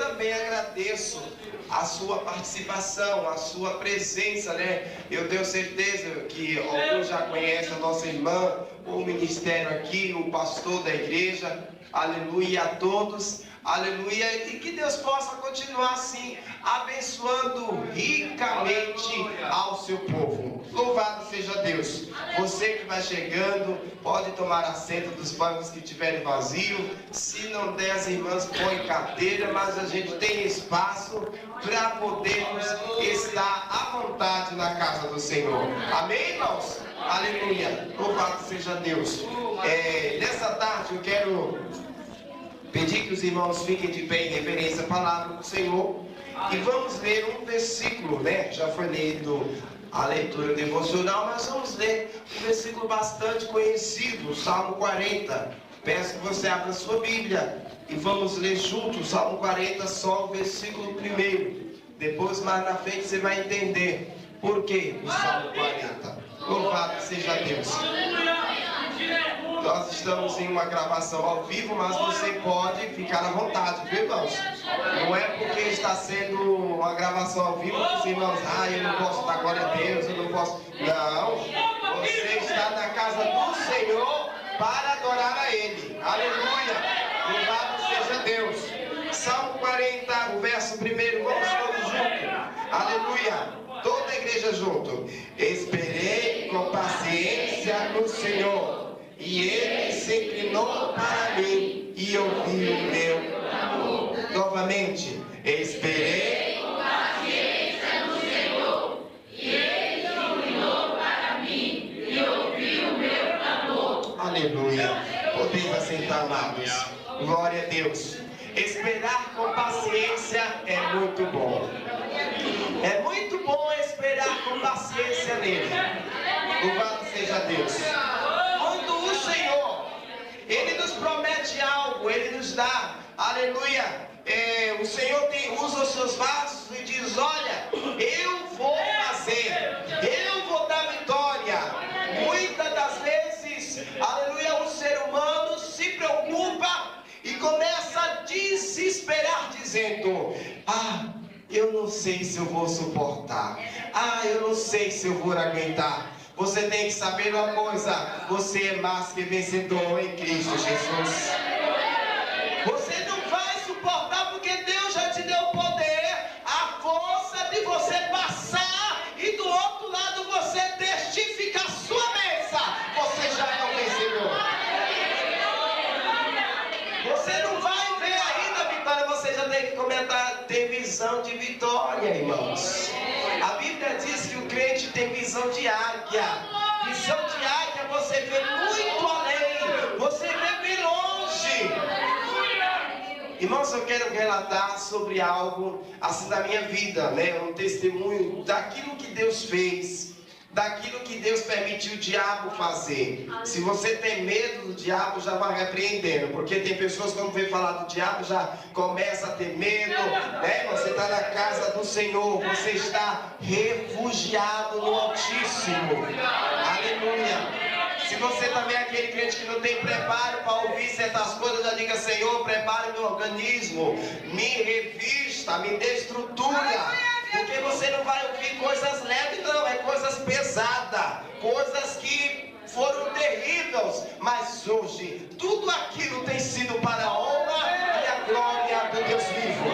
também agradeço a sua participação, a sua presença, né? Eu tenho certeza que alguns já conhecem a nossa irmã, o ministério aqui, o pastor da igreja. Aleluia a todos. Aleluia, e que Deus possa continuar assim, abençoando ricamente ao seu povo. Louvado seja Deus. Você que vai chegando, pode tomar assento dos bancos que estiverem vazios. Se não der, as irmãs põem cadeira, mas a gente tem espaço para podermos estar à vontade na casa do Senhor. Amém, irmãos? Aleluia, louvado seja Deus. Nessa tarde eu quero pedir que os irmãos fiquem de pé em reverência à palavra do Senhor. E vamos ler um versículo, né? Já foi lido a leitura devocional, mas vamos ler um versículo bastante conhecido, o Salmo 40. Peço que você abra sua Bíblia e vamos ler juntos o Salmo 40, só o versículo 1. Depois, mais na frente, você vai entender por que o Salmo 40. Louvado seja Deus. Nós estamos em uma gravação ao vivo, mas você pode ficar à vontade, viu, irmãos? Não é porque está sendo uma gravação ao vivo que os irmãos, eu não posso dar glória a Deus, eu não posso. Não, você está na casa do Senhor para adorar a Ele. Aleluia! Louvado seja Deus. Salmo 40, o verso 1, vamos todos juntos. Aleluia! Toda a igreja junto. Esperei com paciência no Senhor, e Ele se inclinou para mim e ouviu o meu clamor. Novamente, esperei com paciência no Senhor, e Ele se inclinou para mim e ouviu o meu clamor. Aleluia. Podemos assentar, amados. Glória a Deus. Esperar com paciência é muito bom. É muito bom esperar com paciência nele. Louvado seja Deus. Quando o Senhor, Ele nos promete algo, Ele nos dá, aleluia, o Senhor usa os seus vasos e diz, olha, eu vou fazer, eu vou dar vitória. Muitas das vezes, aleluia, o ser humano se preocupa e começa a desesperar, dizendo, eu não sei se eu vou suportar, eu não sei se eu vou aguentar. Você tem que saber uma coisa, você é mais que vencedor em Cristo Jesus. Você não vai suportar porque Deus já te deu o poder, a força de você passar e do outro lado você testificar sua bênção. Você já é um vencedor. Você não vai ver ainda a vitória, você já tem que começar a ter visão de vitória, irmãos. A Bíblia diz que o crente tem visão de águia. Visão de águia, você vê muito além, você vê bem longe. Irmãos, eu quero relatar sobre algo assim da minha vida, né? Um testemunho daquilo que Deus fez, daquilo que Deus permitiu o diabo fazer. Se você tem medo do diabo, já vai repreendendo, porque tem pessoas que quando vem falar do diabo já começa a ter medo, né? Você está na casa do Senhor, você está refugiado no Altíssimo. Aleluia. Se você também é aquele crente que não tem preparo para ouvir certas coisas, já diga, Senhor, prepare meu organismo, me revista, me dê estrutura. Porque você não vai ouvir coisas leves, não, é coisas pesadas, coisas que foram terríveis, mas hoje tudo aquilo tem sido para a honra e a glória do Deus vivo.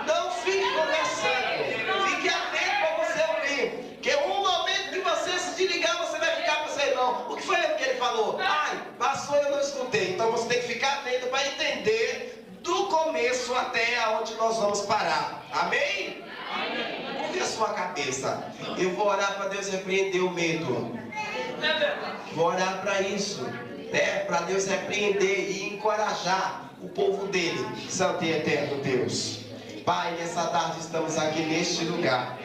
Não fique conversando, fique atento para você ouvir, que um momento que você se desligar, você vai ficar com seu irmão. O que foi que ele falou? Passou e eu não escutei. Então você tem que ficar atento para entender do começo até aonde nós vamos parar. Amém? Curve a sua cabeça. Eu vou orar para Deus repreender o medo. Vou orar para isso, né? Para Deus repreender e encorajar o povo dele. Santo e eterno Deus. Pai, nessa tarde estamos aqui neste lugar.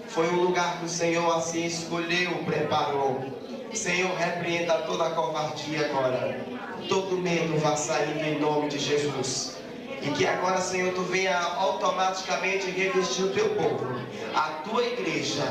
Foi um lugar que o Senhor assim escolheu, preparou. Senhor, repreenda toda a covardia agora. Todo medo vá saindo em nome de Jesus. E que agora, Senhor, Tu venha automaticamente revestir o Teu povo, a Tua igreja,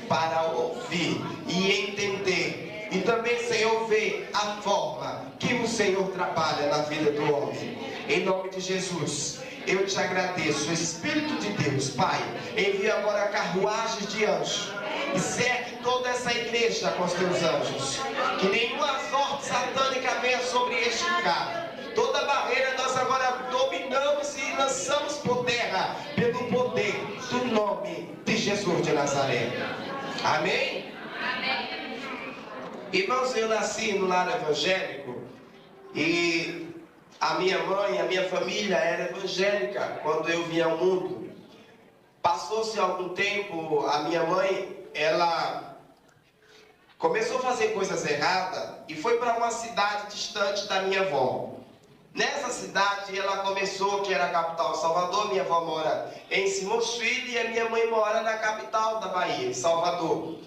para ouvir e entender. E também, Senhor, ver a forma que o Senhor trabalha na vida do homem. Em nome de Jesus, eu te agradeço. Espírito de Deus, Pai, envia agora carruagens de anjos e cerque toda essa igreja com os teus anjos. Que nenhuma sorte satânica venha sobre este lugar. Toda barreira nós agora dominamos e lançamos por terra pelo poder do nome de Jesus de Nazaré. Amém? Amém. Irmãos, eu nasci no lar evangélico e a minha mãe, a minha família era evangélica quando eu vim ao mundo. Passou-se algum tempo, a minha mãe, ela começou a fazer coisas erradas e foi para uma cidade distante da minha avó. Nessa cidade ela começou, que era a capital Salvador, minha avó mora em Simões Filho e a minha mãe mora na capital da Bahia, em Salvador.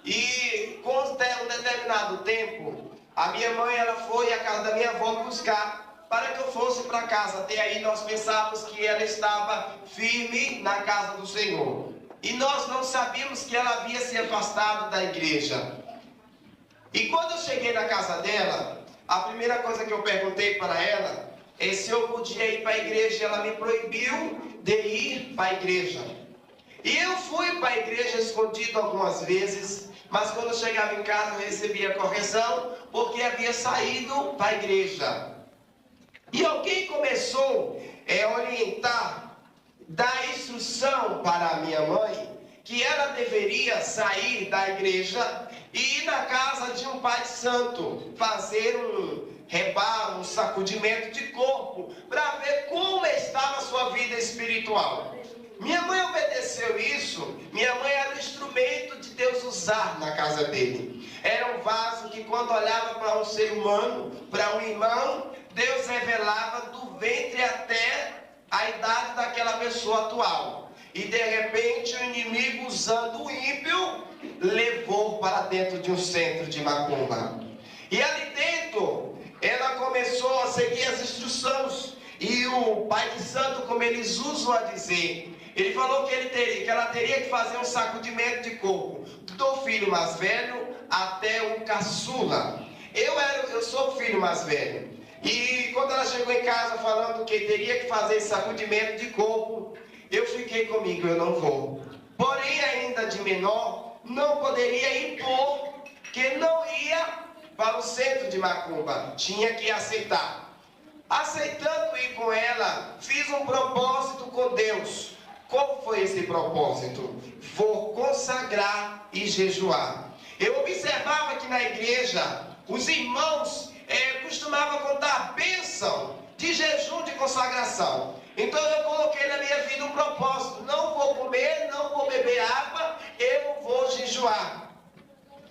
E com um determinado tempo, a minha mãe ela foi à casa da minha avó buscar para que eu fosse para casa. Até aí nós pensávamos que ela estava firme na casa do Senhor. E nós não sabíamos que ela havia se afastado da igreja. E quando eu cheguei na casa dela, a primeira coisa que eu perguntei para ela é se eu podia ir para a igreja. Ela me proibiu de ir para a igreja. E eu fui para a igreja escondido algumas vezes, mas quando eu chegava em casa eu recebia correção, porque havia saído para a igreja. E alguém começou a orientar, dar instrução para a minha mãe, que ela deveria sair da igreja e ir na casa de um pai santo, fazer um rebalo, um sacudimento de corpo, para ver como estava a sua vida espiritual. Minha mãe obedeceu isso. Minha mãe era o instrumento de Deus usar na casa dele. Era um vaso que quando olhava para um ser humano, para um irmão, Deus revelava do ventre até a idade daquela pessoa atual. E de repente o inimigo, usando o ímpio, levou para dentro de um centro de macumba. E ali dentro, ela começou a seguir as instruções. E o pai de santo, como eles usam a dizer, ele falou que ela teria que fazer um sacudimento de corpo, do filho mais velho até o caçula. Eu sou o filho mais velho. E quando ela chegou em casa falando que teria que fazer esse sacudimento de corpo, eu fiquei comigo, eu não vou. Porém, ainda de menor, não poderia impor que não ia para o centro de macumba. Tinha que aceitar. Aceitando ir com ela, fiz um propósito com Deus. Qual foi esse propósito? Vou consagrar e jejuar. Eu observava que na igreja, os irmãos costumavam contar a bênção de jejum, de consagração. Então eu coloquei na minha vida um propósito: não vou comer, não vou beber água, eu vou jejuar.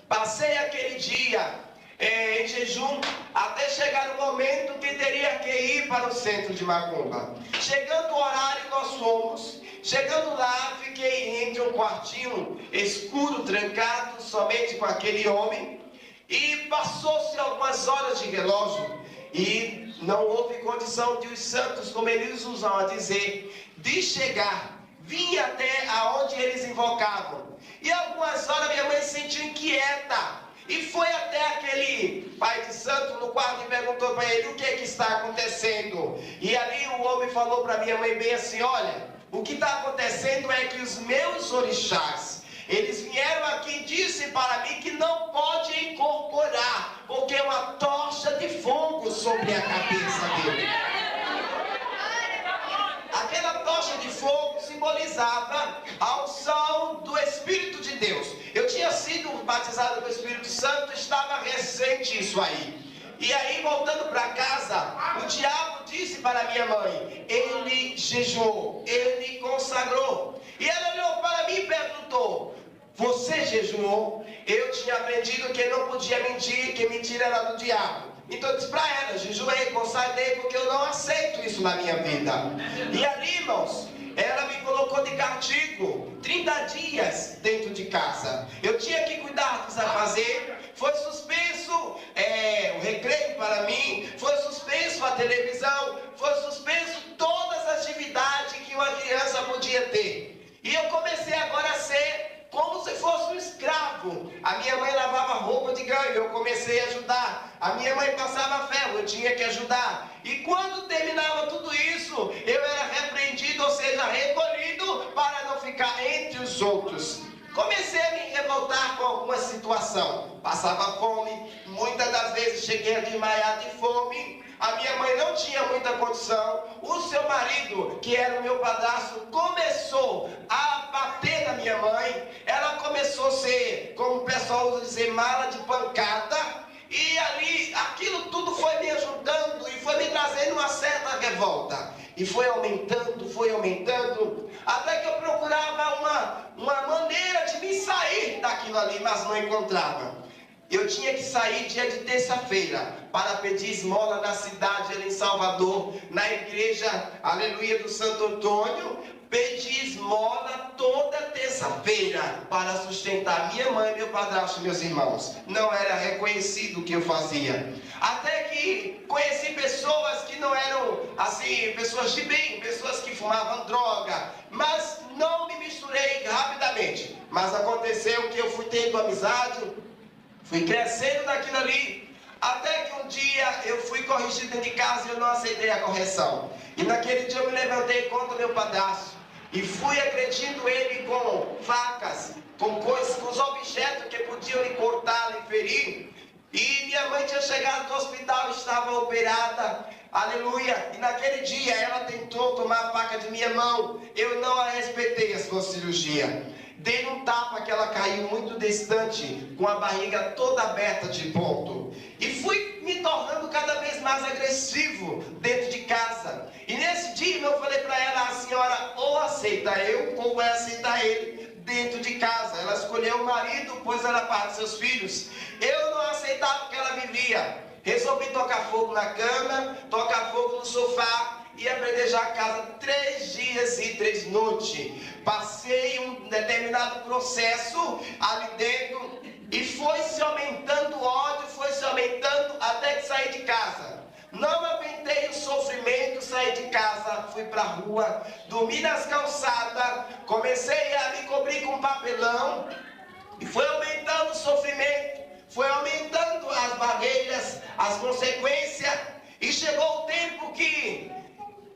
Passei aquele dia em jejum até chegar o momento que teria que ir para o centro de macumba. Chegando o horário, nós fomos. Chegando lá, fiquei entre um quartinho escuro, trancado, somente com aquele homem. E passou-se algumas horas de relógio e não houve condição de os santos, como eles usam a dizer, de chegar. Vinha até aonde eles invocavam. E algumas horas minha mãe se sentiu inquieta. E foi até aquele pai de santo no quarto e perguntou para ele o que está acontecendo. E ali o homem falou para minha mãe bem assim: olha, o que está acontecendo é que os meus orixás, eles vieram aqui e disse para mim que não pode incorporar, porque é uma tocha de fogo sobre a cabeça dele. Aquela tocha de fogo simbolizava a unção do Espírito de Deus. Eu tinha sido batizado com o Espírito Santo, estava recente isso aí. E aí, voltando para casa, o diabo disse para minha mãe: ele jejuou, ele consagrou. E ela olhou para mim e perguntou: você jejuou? Eu tinha aprendido que não podia mentir, que mentira era do diabo. Então eu disse para ela: jejuei, consagrei, porque eu não aceito isso na minha vida. E ali, irmãos, ela me colocou de castigo 30 dias dentro de casa. Eu tinha que cuidar dos afazeres. Foi suspenso o recreio para mim, foi suspenso a televisão, foi suspenso todas as atividades que uma criança podia ter. E eu comecei agora a ser como se fosse um escravo. A minha mãe lavava roupa de ganho, eu comecei a ajudar A minha mãe passava ferro, eu tinha que ajudar. E quando terminava tudo isso, eu era repreendido, ou seja, recolhido para não ficar entre os outros. Comecei a me revoltar com alguma situação. Passava fome, muitas das vezes cheguei a desmaiar de fome. A minha mãe não tinha muita condição. O seu marido, que era o meu padrasto, começou a bater na minha mãe. Ela começou a ser, como o pessoal usa dizer, mala de pancada. E ali, aquilo tudo foi me ajudando e foi me trazendo uma certa revolta. E foi aumentando, até que eu procurava uma maneira de me sair daquilo ali, mas não encontrava. Eu tinha que sair dia de terça-feira para pedir esmola na cidade, ali em Salvador, na igreja, aleluia, do Santo Antônio. Pedi esmola toda terça-feira para sustentar minha mãe, meu padrasto e meus irmãos. Não era reconhecido o que eu fazia. Até que conheci pessoas que não eram, assim, pessoas de bem, pessoas que fumavam droga. Mas não me misturei rapidamente. Mas aconteceu que eu fui tendo amizade, fui crescendo naquilo ali. Até que um dia eu fui corrigido dentro de casa e eu não aceitei a correção. E naquele dia eu me levantei contra o meu padrasto. E fui agredindo ele com facas, com coisas, com os objetos que podiam lhe cortar, lhe ferir. E minha mãe tinha chegado do hospital, estava operada, aleluia. E naquele dia ela tentou tomar a faca de minha mão. Eu não a respeitei, a sua cirurgia. Dei um tapa que ela caiu muito distante, com a barriga toda aberta de ponto. E fui me tornando cada vez mais agressivo dentro de casa. E nesse dia eu falei para ela: a senhora ou aceita eu ou vai aceitar ele dentro de casa. Ela escolheu o marido, pois era pai dos seus filhos. Eu não aceitava o que ela vivia. Resolvi tocar fogo na cama, tocar fogo no sofá e apedrejar a casa 3 dias e 3 noites. Passei um determinado processo ali dentro e foi se aumentando o ódio, foi se aumentando até que saí de casa. Não aguentei o sofrimento, saí de casa, fui para a rua, dormi nas calçadas, comecei a me cobrir com papelão e foi aumentando o sofrimento, foi aumentando as barreiras, as consequências, e chegou o tempo que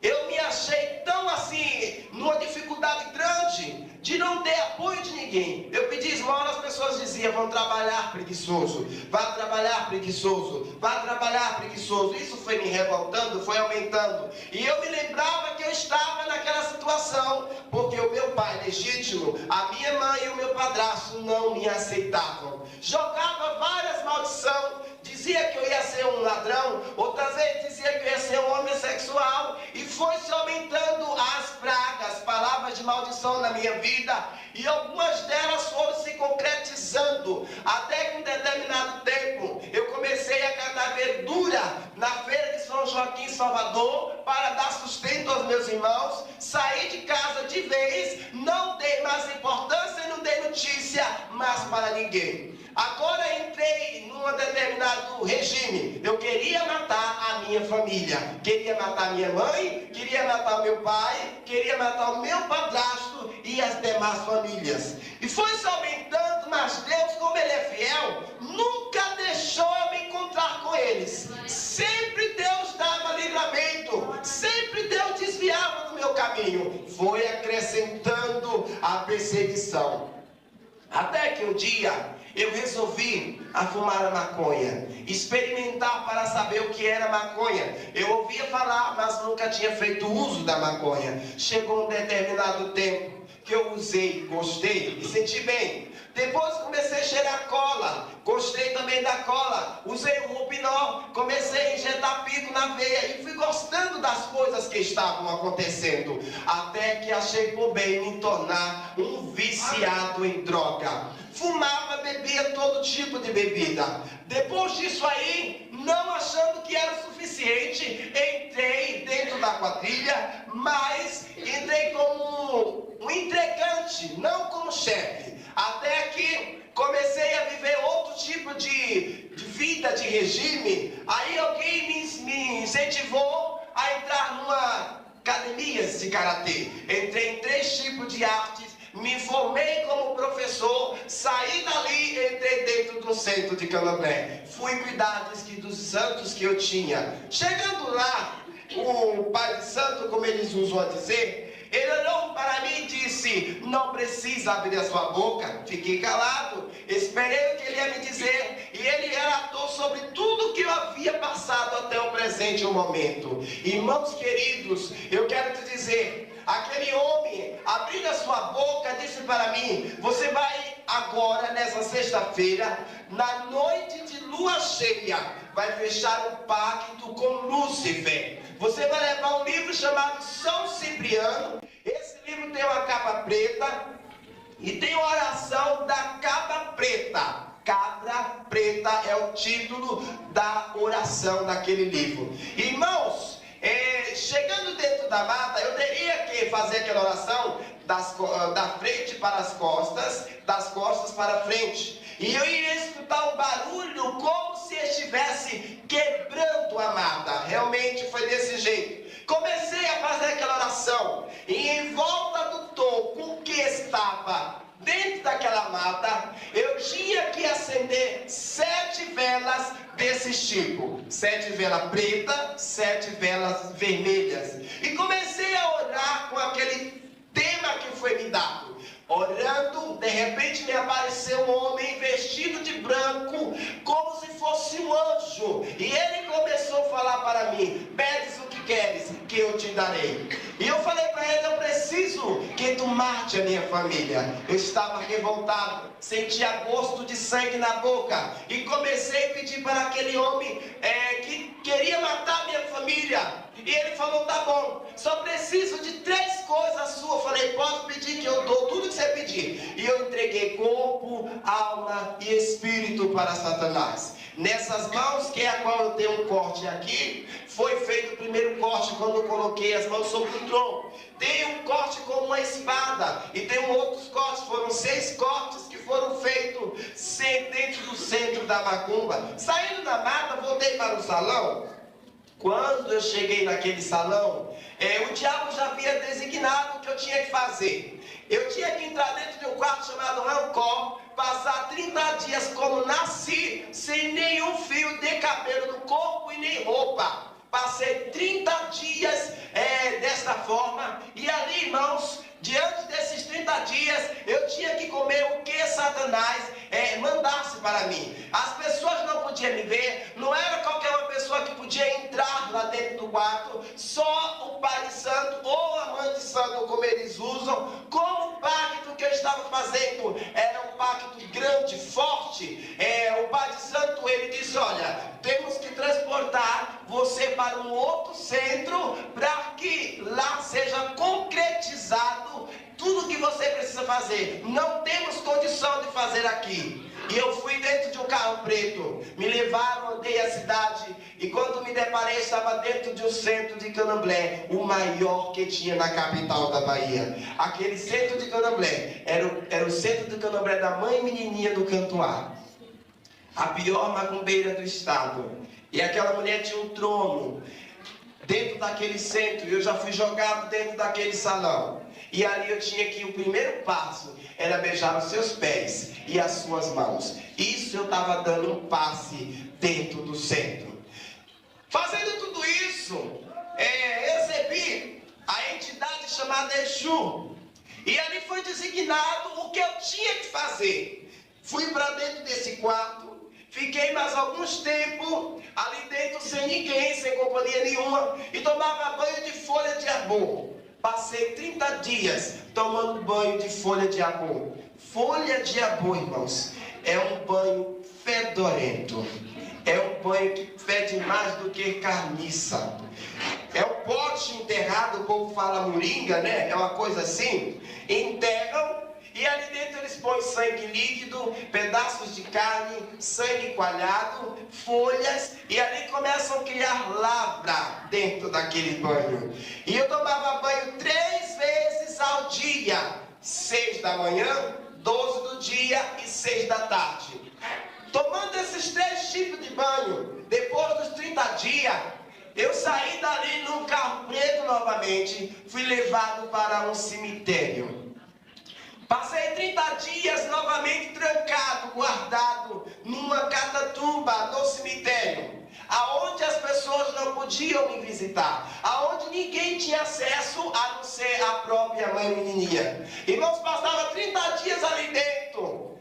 eu me achei tão assim, numa dificuldade grande, de não ter apoio de ninguém. Eu pedi esmola, as pessoas diziam: vão trabalhar, preguiçoso, vá trabalhar, preguiçoso, vá trabalhar, preguiçoso. Isso foi me revoltando, foi aumentando. E eu me lembrava que eu estava naquela situação, porque o meu pai legítimo, a minha mãe e o meu padrasto não me aceitavam. Jogava várias maldições, dizia que eu ia ser um ladrão, outras vezes dizia que eu ia ser um homossexual, e foi se aumentando as pragas, palavras de maldição na minha vida, e algumas delas foram se concretizando, até que em um determinado tempo eu comecei a catar verdura na feira de São Joaquim, em Salvador, para dar sustento aos meus irmãos. Saí de casa de vez, não dei mais importância e não dei notícia mais para ninguém. Agora entrei num determinado regime. Eu queria matar a minha família, queria matar minha mãe, queria matar o meu pai, queria matar o meu padrasto e as demais famílias. E foi se aumentando, mas Deus, como Ele é fiel, nunca deixou eu me encontrar com eles. Sempre Deus dava livramento, sempre Deus desviava do meu caminho. Foi acrescentando a perseguição. Até que um dia eu resolvi fumar a maconha, experimentar para saber o que era maconha. Eu ouvia falar, mas nunca tinha feito uso da maconha. Chegou um determinado tempo que eu usei, gostei e senti bem. Depois comecei a cheirar cola, gostei também da cola. Usei o Rupinol, comecei a injetar pico na veia e fui gostando das coisas que estavam acontecendo, até que achei por bem me tornar um viciado em droga. Fumava, bebia todo tipo de bebida. Depois disso aí, não achando que era o suficiente, entrei dentro da quadrilha, mas entrei como um entregante, não como chefe. Até que comecei a viver outro tipo de vida, de regime. Aí alguém me incentivou a entrar numa academia de karatê. Entrei em 3 tipos de artes me formei como professor, saí dali e entrei dentro do centro de Candomblé. Fui cuidar dos santos que eu tinha. Chegando lá, o Pai de Santo, como eles usam a dizer, ele olhou para mim e disse: não precisa abrir a sua boca. Fiquei calado, esperei o que ele ia me dizer, e ele relatou sobre tudo que eu havia passado até o presente momento. Irmãos queridos, eu quero te dizer, aquele homem, abrindo a sua boca, disse para mim: você vai agora, nessa sexta-feira, na noite de lua cheia, vai fechar um pacto com Lúcifer. Você vai levar um livro chamado São Cipriano. Esse livro tem uma capa preta e tem uma oração da cabra preta. Cabra preta é o título da oração daquele livro. Irmãos, chegando dentro da mata, eu teria que fazer aquela oração da frente para as costas, das costas para a frente. E eu iria escutar um barulho como se estivesse quebrando a mata. Realmente foi desse jeito. Comecei a fazer aquela oração, e em volta do toco que estava dentro daquela mata, eu tinha que acender 7 velas desse tipo. 7 velas pretas, 7 velas vermelhas. E comecei a orar com aquele tema que foi me dado. Orando, de repente me apareceu um homem vestido de branco, como se fosse um anjo. E ele começou a falar para mim: pedes o que queres, que eu te darei. E eu falei para ele: eu preciso que tu mate a minha família. Eu estava revoltado, sentia gosto de sangue na boca. E comecei a pedir para aquele homem que queria matar minha família. E ele falou: tá bom, só preciso de 3 coisas suas. Eu falei: pode pedir que eu dou tudo que você pedir. E eu entreguei corpo, alma e espírito para Satanás. Nessas mãos, que é a qual eu tenho um corte aqui, foi feito o primeiro corte quando eu coloquei as mãos sobre o tronco. Tem um corte com uma espada, e tem outros cortes, foram 6 cortes que foram feitos dentro do centro da macumba. Saindo da mata, voltei para o salão. Quando eu cheguei naquele salão, o diabo já havia designado o que eu tinha que fazer. Eu tinha que entrar dentro de um quarto chamado Rancor, passar 30 dias como nasci, sem nenhum fio de cabelo no corpo e nem roupa. Passei 30 dias desta forma, e ali, irmãos, diante desses 30 dias, eu tinha que comer o que Satanás mandasse para mim. As pessoas não podiam me ver, não era qualquer uma pessoa que podia entrar lá dentro do quarto, só o Pai de Santo ou a Mãe de Santo, como eles usam. Como o pacto que eu estava fazendo era um pacto grande, forte, o Pai de Santo, ele disse: olha, temos que transportar você para um outro centro, para que lá seja concretizado tudo que você precisa fazer. Não temos condição de fazer aqui. E eu fui dentro de um carro preto, me levaram, andei a cidade, e quando me deparei, estava dentro de um centro de Candomblé, o maior que tinha na capital da Bahia. Aquele centro de Candomblé era o centro de Candomblé da Mãe Menininha do Cantuá, a pior macumbeira do estado. E aquela mulher tinha um trono dentro daquele centro, e eu já fui jogado dentro daquele salão. E ali eu tinha que, o primeiro passo era beijar os seus pés e as suas mãos. Isso eu estava dando um passe dentro do centro. Fazendo tudo isso, recebi a entidade chamada Exu. E ali foi designado o que eu tinha que fazer. Fui para dentro desse quarto. Fiquei mais alguns tempos ali dentro sem ninguém, sem companhia nenhuma, e tomava banho de folha de abor. Passei 30 dias tomando banho de folha de abor. Folha de abor, irmãos, é um banho fedorento. É um banho que fede mais do que carniça. É um pote enterrado, o povo fala moringa, né? É uma coisa assim. Enterram. E ali dentro eles põem sangue líquido, pedaços de carne, sangue coalhado, folhas, e ali começam a criar lavra dentro daquele banho. E eu tomava banho 3 vezes ao dia, 6 da manhã, 12 do dia e 6 da tarde. Tomando esses 3 tipos de banho, depois dos 30 dias, eu saí dali num carro preto novamente, fui levado para um cemitério. Passei 30 dias novamente trancado, guardado numa catatumba no cemitério, aonde as pessoas não podiam me visitar, aonde ninguém tinha acesso a não ser a própria mãe menininha. Irmãos, passava 30 dias ali dentro.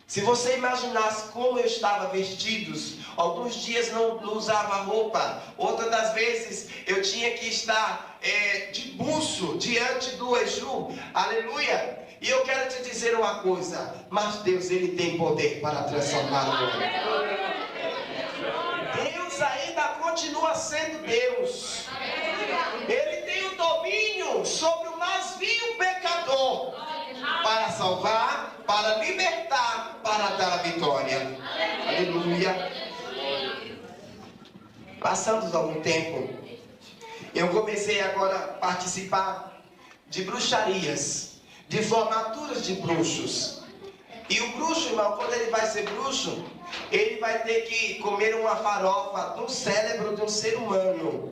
Se você imaginasse como eu estava vestido, alguns dias não usava roupa, outras das vezes eu tinha que estar de buço diante do Exu, aleluia. E eu quero te dizer uma coisa, mas Deus, Ele tem poder para transformar o mundo. Deus ainda continua sendo Deus. Ele tem o domínio sobre o mais vil pecador, para salvar, para libertar, para dar a vitória. Aleluia. Passando algum tempo, eu comecei agora a participar de bruxarias, de formaturas de bruxos. E o bruxo, irmão, quando ele vai ser bruxo, ele vai ter que comer uma farofa do cérebro de um ser humano,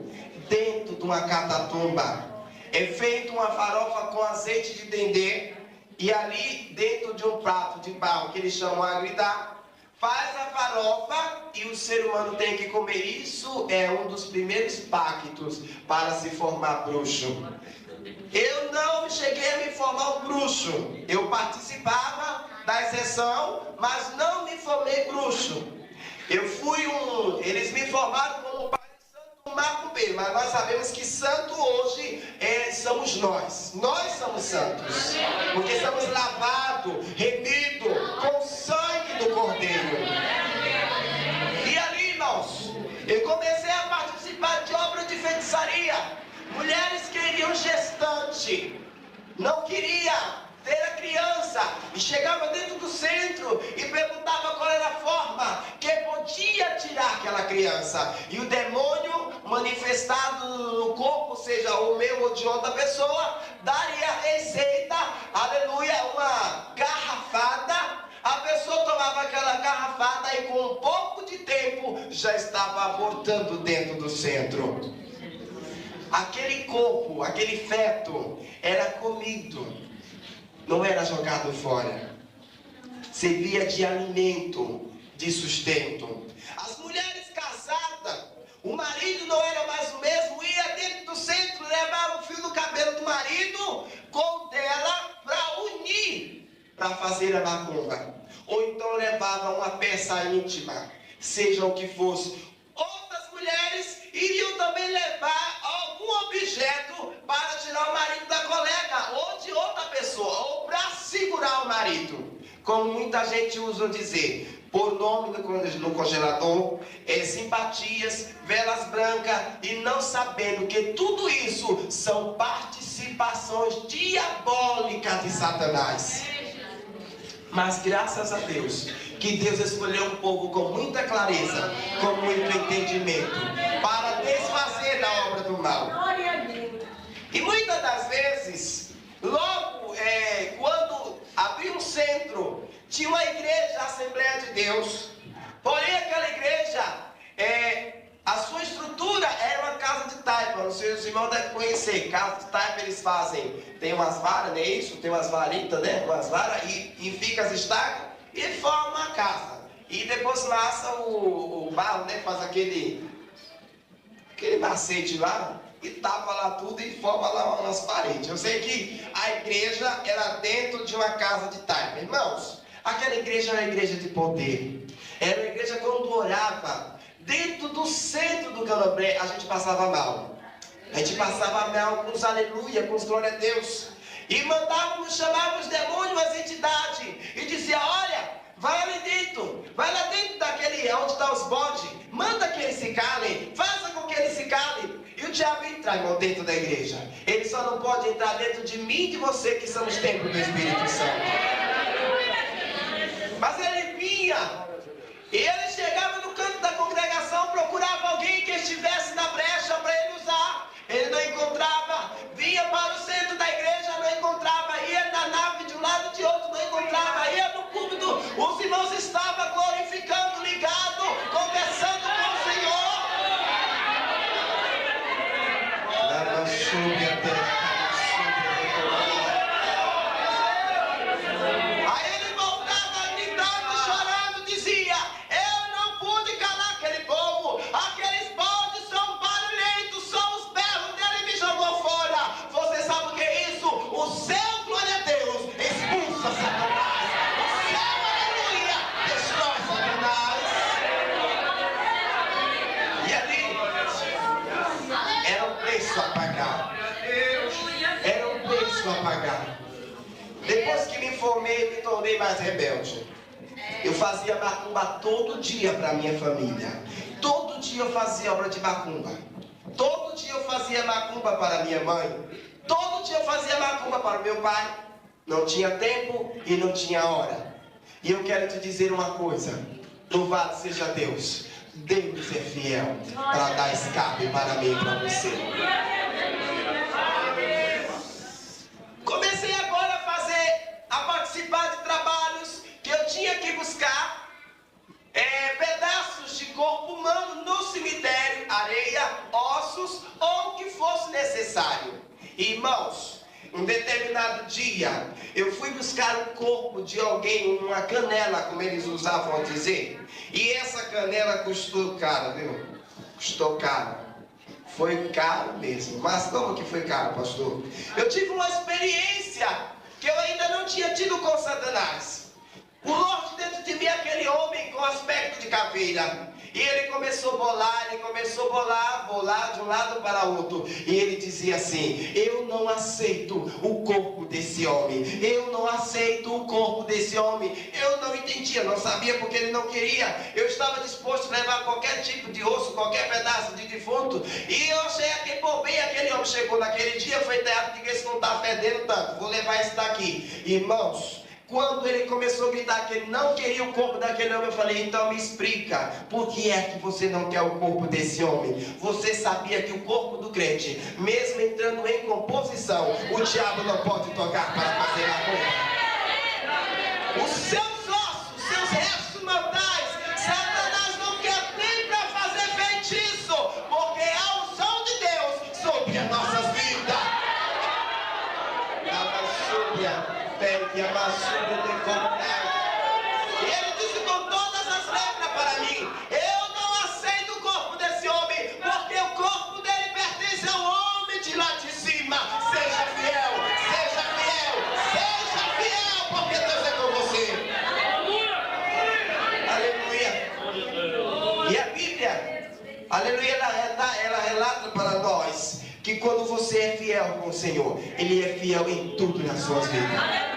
dentro de uma catatumba. É feita uma farofa com azeite de dendê, e ali dentro de um prato de barro, que eles chamam agridá, faz a farofa e o ser humano tem que comer. Isso é um dos primeiros pactos para se formar bruxo. Eu não cheguei a me formar um bruxo. Eu participava da exceção, mas não me formei bruxo. Eles me formaram como pai de santo macumbeiro, mas nós sabemos que santo hoje somos nós. Nós somos santos, porque somos lavados, remidos com o sangue do Cordeiro. E ali, irmãos, eu comecei a participar de obras de feitiçaria. Mulheres queriam gestante, não queria ter a criança, e chegava dentro do centro e perguntava qual era a forma que podia tirar aquela criança. E o demônio manifestado no corpo, seja o meu ou de outra pessoa, daria a receita, aleluia, uma garrafada. A pessoa tomava aquela garrafada e com um pouco de tempo já estava abortando dentro do centro. Aquele corpo, aquele feto era comido, não era jogado fora. Servia de alimento, de sustento. As mulheres casadas, o marido não era mais o mesmo, ia dentro do centro, levava o fio do cabelo do marido com o dela para unir, para fazer a macumba. Ou então levava uma peça íntima, seja o que fosse. Outras mulheres iriam também levar algum objeto para tirar o marido da colega ou de outra pessoa, ou para segurar o marido. Como muita gente usa dizer, por nome no congelador, simpatias, velas brancas, e não sabendo que tudo isso são participações diabólicas de Satanás. Mas graças a Deus, que Deus escolheu um povo com muita clareza, com muito entendimento, para desfazer da obra do mal. E muitas das vezes, logo quando abriu um centro, tinha uma igreja, a Assembleia de Deus. Porém, aquela igreja, a sua estrutura era uma casa de taipa. Não sei se os irmãos devem conhecer. Casa de taipa eles fazem, tem umas varas, não é isso? Tem umas varitas, né? Umas varas, e fica as estacas e forma uma casa. E depois massa o barro, né? Faz aquele macete lá e tapa lá tudo e forma lá umas paredes. Eu sei que a igreja era dentro de uma casa de taipa. Irmãos, aquela igreja era uma igreja de poder. Era uma igreja quando orava dentro do centro do candomblé, a gente passava mal. A gente passava mal com os aleluia, com os glória a Deus. E chamava os demônios, as entidades, e dizia, olha, vai lá dentro daquele, onde está os bodes, manda que eles se calem, faça com que eles se calem. E o diabo entra, irmão, dentro da igreja. Ele só não pode entrar dentro de mim e de você, que somos templo do Espírito Santo. Mas ele vinha, e ele chegava no canto da congregação, procurava alguém que estivesse na brecha para ele usar. Ele não encontrava, vinha para o centro da igreja, não encontrava, ia na nave de um lado e de outro, não encontrava, ia no púlpito, os irmãos estavam glorificando, ligados, conversando com o Senhor. preço a pagar. Depois que me formei, me tornei mais rebelde. Eu fazia macumba todo dia para minha família. Todo dia eu fazia obra de macumba. Todo dia eu fazia macumba para minha mãe. Todo dia eu fazia macumba para o meu pai. Não tinha tempo e não tinha hora. E eu quero te dizer uma coisa. Louvado seja Deus. Deus é fiel para dar escape para mim e para você. Comecei agora a participar de trabalhos que eu tinha que buscar pedaços de corpo humano no cemitério, areia, ossos ou o que fosse necessário. Irmãos, um determinado dia eu fui buscar o corpo de alguém, uma canela, como eles usavam dizer, e essa canela custou caro, viu? Custou caro. Foi caro mesmo. Mas como que foi caro, pastor? Eu tive uma experiência que eu ainda não tinha tido com Satanás. Pulou de dentro de mim aquele homem com aspecto de caveira. E ele começou a bolar de um lado para outro. E ele dizia assim: eu não aceito o corpo desse homem. Eu não aceito o corpo desse homem. Eu não entendia, não sabia porque ele não queria. Eu estava disposto a levar qualquer tipo de osso, qualquer pedaço de defunto. E eu achei que, pô, bem, aquele homem chegou naquele dia, foi teatro, diga, esse não está fedendo tanto, vou levar esse daqui. Irmãos, quando ele começou a gritar que ele não queria o corpo daquele homem, eu falei: então me explica, por que é que você não quer o corpo desse homem? Você sabia que o corpo do crente, mesmo entrando em composição, o diabo não pode tocar para fazer a coisa? Os seus ossos, seus restos mortais, Satanás não quer nem para fazer feitiço, porque a unção de Deus sobre as nossas vidas. E ele disse com todas as letras para mim: eu não aceito o corpo desse homem, porque o corpo dele pertence ao homem de lá de cima. Seja fiel, seja fiel, seja fiel, porque Deus é com você. Aleluia. E a Bíblia, aleluia, ela relata para nós que quando você é fiel com o Senhor, Ele é fiel em tudo nas suas vidas.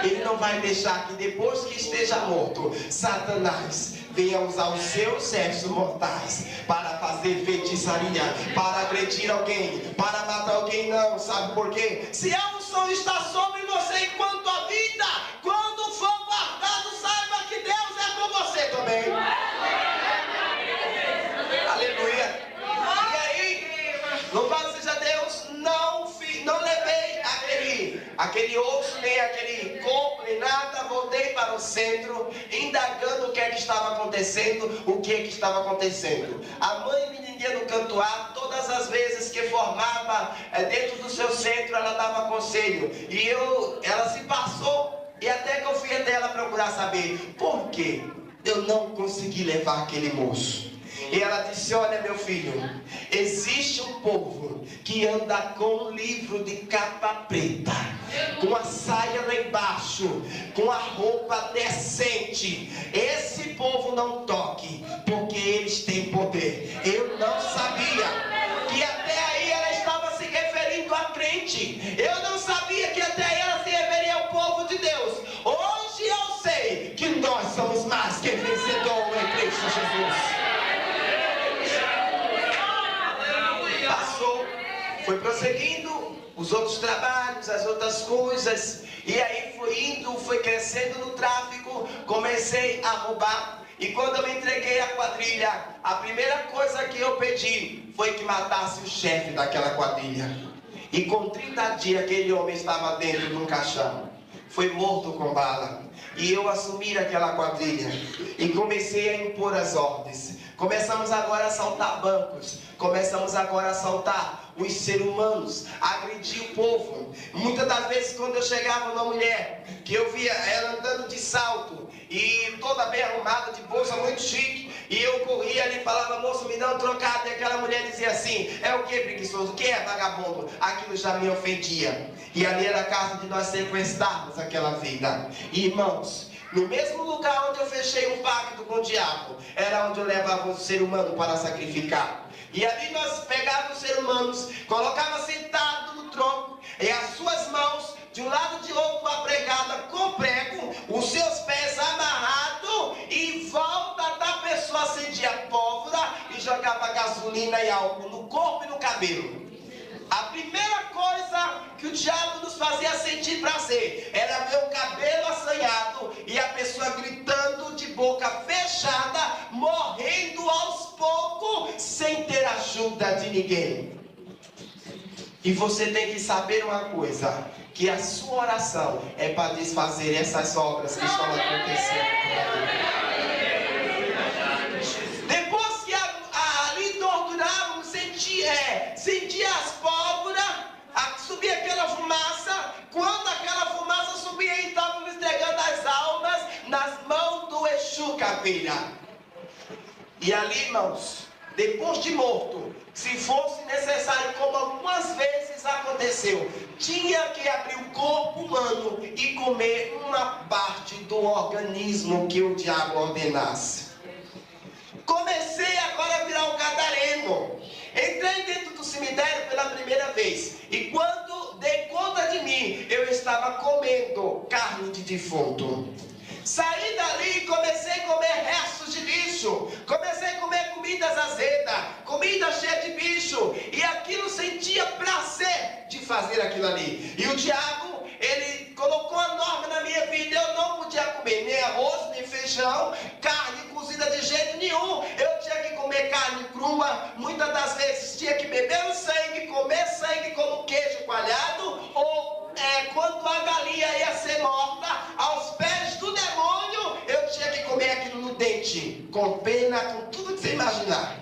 Ele não vai deixar que depois que esteja morto, Satanás venha usar os seus restos mortais para fazer feitiçaria, para agredir alguém, para matar alguém. Não, sabe por quê? Se a unção está sobre você enquanto a vida, quando for guardado, saiba que Deus é com você também. Aleluia. E aí, louvado seja Deus, não levei aquele osso, nem aquele corpo, nem nada. Voltei para o centro, indagando o que é que estava acontecendo, A mãe menininha no cantoar, todas as vezes que formava dentro do seu centro, ela dava conselho. E ela se passou, e até que eu fui até ela procurar saber por que eu não consegui levar aquele moço. E ela disse: olha, meu filho, existe um povo que anda com um livro de capa preta, com a saia lá embaixo, com a roupa decente. Esse povo não toque, porque eles têm poder. Eu não sabia que até aí ela estava se referindo a crente. Eu não sabia que até aí ela se referia ao povo de Deus. Hoje eu sei que nós somos mais que vencedores em Cristo Jesus. Passou, foi prosseguindo os outros trabalhos, as outras coisas, e aí foi indo, foi crescendo no tráfico, comecei a roubar. E quando eu me entreguei à quadrilha, a primeira coisa que eu pedi foi que matasse o chefe daquela quadrilha. E com 30 dias aquele homem estava dentro de um caixão, foi morto com bala. E eu assumi aquela quadrilha e comecei a impor as ordens. Começamos agora a assaltar bancos, começamos agora a assaltar os seres humanos, agredir o povo. Muitas das vezes quando eu chegava numa mulher, que eu via ela andando de salto e toda bem arrumada, de bolsa muito chique, e eu corria ali e falava: moço, me dá um trocado. E aquela mulher dizia assim: é o que, preguiçoso? O que é, vagabundo? Aquilo já me ofendia. E ali era a casa de nós sequestrarmos aquela vida. E, irmãos, no mesmo lugar onde eu fechei um pacto com o diabo, era onde eu levava o ser humano para sacrificar. E ali nós pegávamos os seres humanos, colocava sentado no tronco, de um lado de outro uma pregada com prego, os seus pés amarrados, e em volta da pessoa acendia pólvora e jogava gasolina e álcool no corpo e no cabelo. A primeira coisa que o diabo nos fazia sentir prazer era ver o cabelo assanhado e a pessoa gritando de boca fechada, morrendo aos poucos, sem ter ajuda de ninguém. E você tem que saber uma coisa, que a sua oração é para desfazer essas obras que estão acontecendo por aí. Depois que ali torturavam, sentia as pólvoras, subia aquela fumaça. Quando aquela fumaça subia, estavam entregando as almas nas mãos do Exu Caveira. E ali, irmãos, depois de morto, se fosse necessário, como algumas vezes aconteceu, tinha que abrir o corpo humano e comer uma parte do organismo que o diabo ordenasse. Comecei agora a virar um gadareno. Entrei dentro do cemitério pela primeira vez. E quando dei conta de mim, eu estava comendo carne de defunto. Saí dali e comecei a comer restos de bicho. Comecei a comer comidas azedas, comida cheia de bicho. E aquilo sentia prazer de fazer aquilo ali. E o diabo, ele colocou a norma na minha vida. Eu não podia comer nem arroz, nem feijão, carne cozida de jeito nenhum. Eu tinha que comer carne crua. Muitas das vezes tinha que beber o sangue, comer sangue como queijo coalhado. Ou quando a galinha ia ser morta, aos pés do demônio, eu tinha que comer aquilo no dente, com pena, com tudo que você imaginar.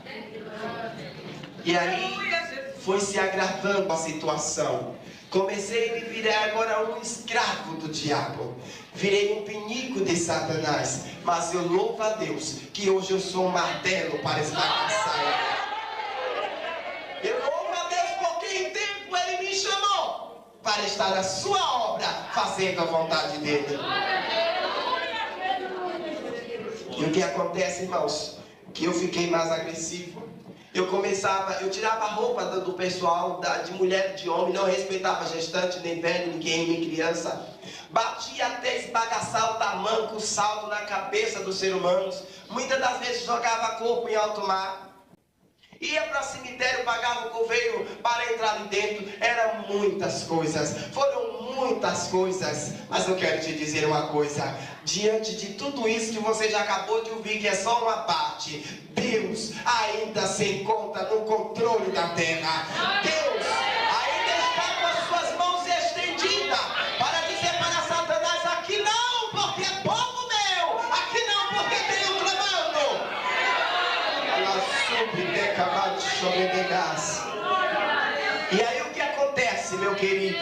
E aí foi se agravando a situação. Comecei a me virar agora um escravo do diabo. Virei um pinico de Satanás. Mas eu louvo a Deus que hoje eu sou um martelo para esbagaçar. Eu louvo a Deus porque em tempo Ele me chamou para estar na sua obra, fazendo a vontade dEle. E o que acontece, irmãos? Que eu fiquei mais agressivo. Eu tirava a roupa do pessoal, de mulher, de homem, não respeitava gestante, nem velho, ninguém, nem criança. Batia até esbagaçar o tamanco, o salto na cabeça dos seres humanos. Muitas das vezes jogava corpo em alto mar. Ia para o cemitério, pagava o coveiro para entrar ali dentro. Eram muitas coisas, foram muitas coisas. Mas eu quero te dizer uma coisa. Diante de tudo isso que você já acabou de ouvir, que é só uma parte, Deus ainda se encontra no controle da terra. Deus ainda está com as suas mãos estendidas para dizer para Satanás: aqui não, porque é povo meu. Aqui não, porque tenho clamando. E aí o que acontece, meu querido?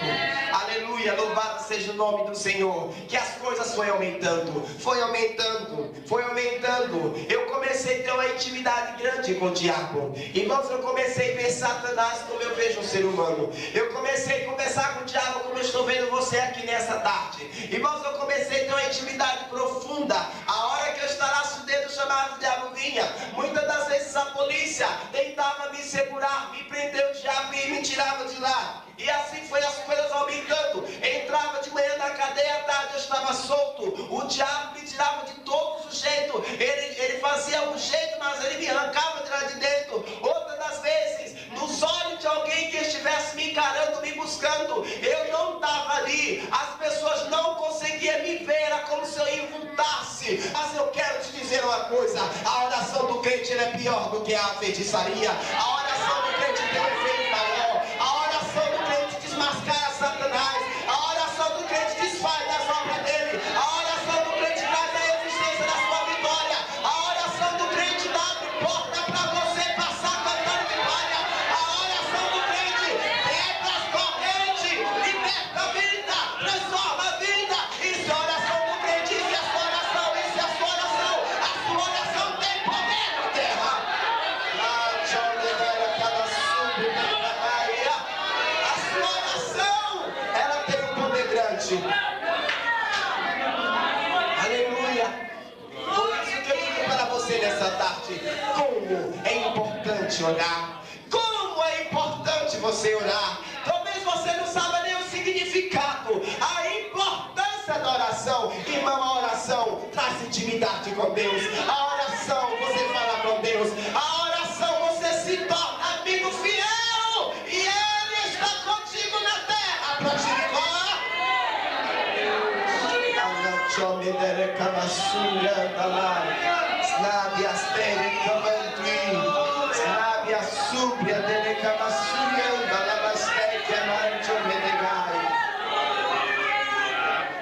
Aleluia, louvado seja o nome do Senhor. Que as coisas foram aumentando. Foi aumentando, foi aumentando. Eu comecei a ter uma intimidade grande com o diabo. Irmãos, eu comecei a ver Satanás como eu vejo um ser humano. Eu comecei a conversar com o diabo como eu estou vendo você aqui nessa tarde. Irmãos, eu comecei a ter uma intimidade profunda. A hora que eu estarasse o dedo chamado, o diabo vinha. Muitas das vezes a polícia tentava me segurar, me prender o diabo e me tirava de lá. E assim foi as coisas aumentando. Entrava de manhã na cadeia, à tarde eu estava solto. O diabo me tirava de todos os jeitos. Ele fazia um jeito, mas ele me arrancava de lá de dentro. Outras das vezes, nos olhos de alguém que estivesse me encarando, me buscando, eu não estava ali. As pessoas não conseguiam me ver, era como se eu invultasse. Mas eu quero te dizer uma coisa: a oração do crente é pior do que a feitiçaria. A oração do crente tem um efeito maior. A oração do crente desmascara Satanás. A oração do crente desfaz as obras dele. A oração do crente traz a existência da sua vitória. A oração do crente abre porta para você passar cantando vitória. A oração do crente quebra as correntes, liberta a vida, transforma a vida. Isso é a oração do crente, isso é a sua oração, isso é a sua oração. A sua oração tem poder na terra. A sua oração, ela tem um poder grande. Aleluia. Por isso que eu digo para você nessa tarde: como é importante orar. Como é importante você orar. Talvez você não saiba nem o significado. com Deus. A oração, você fala com Deus. A oração, você se torna amigo fiel. E Ele está contigo na terra para te livrar.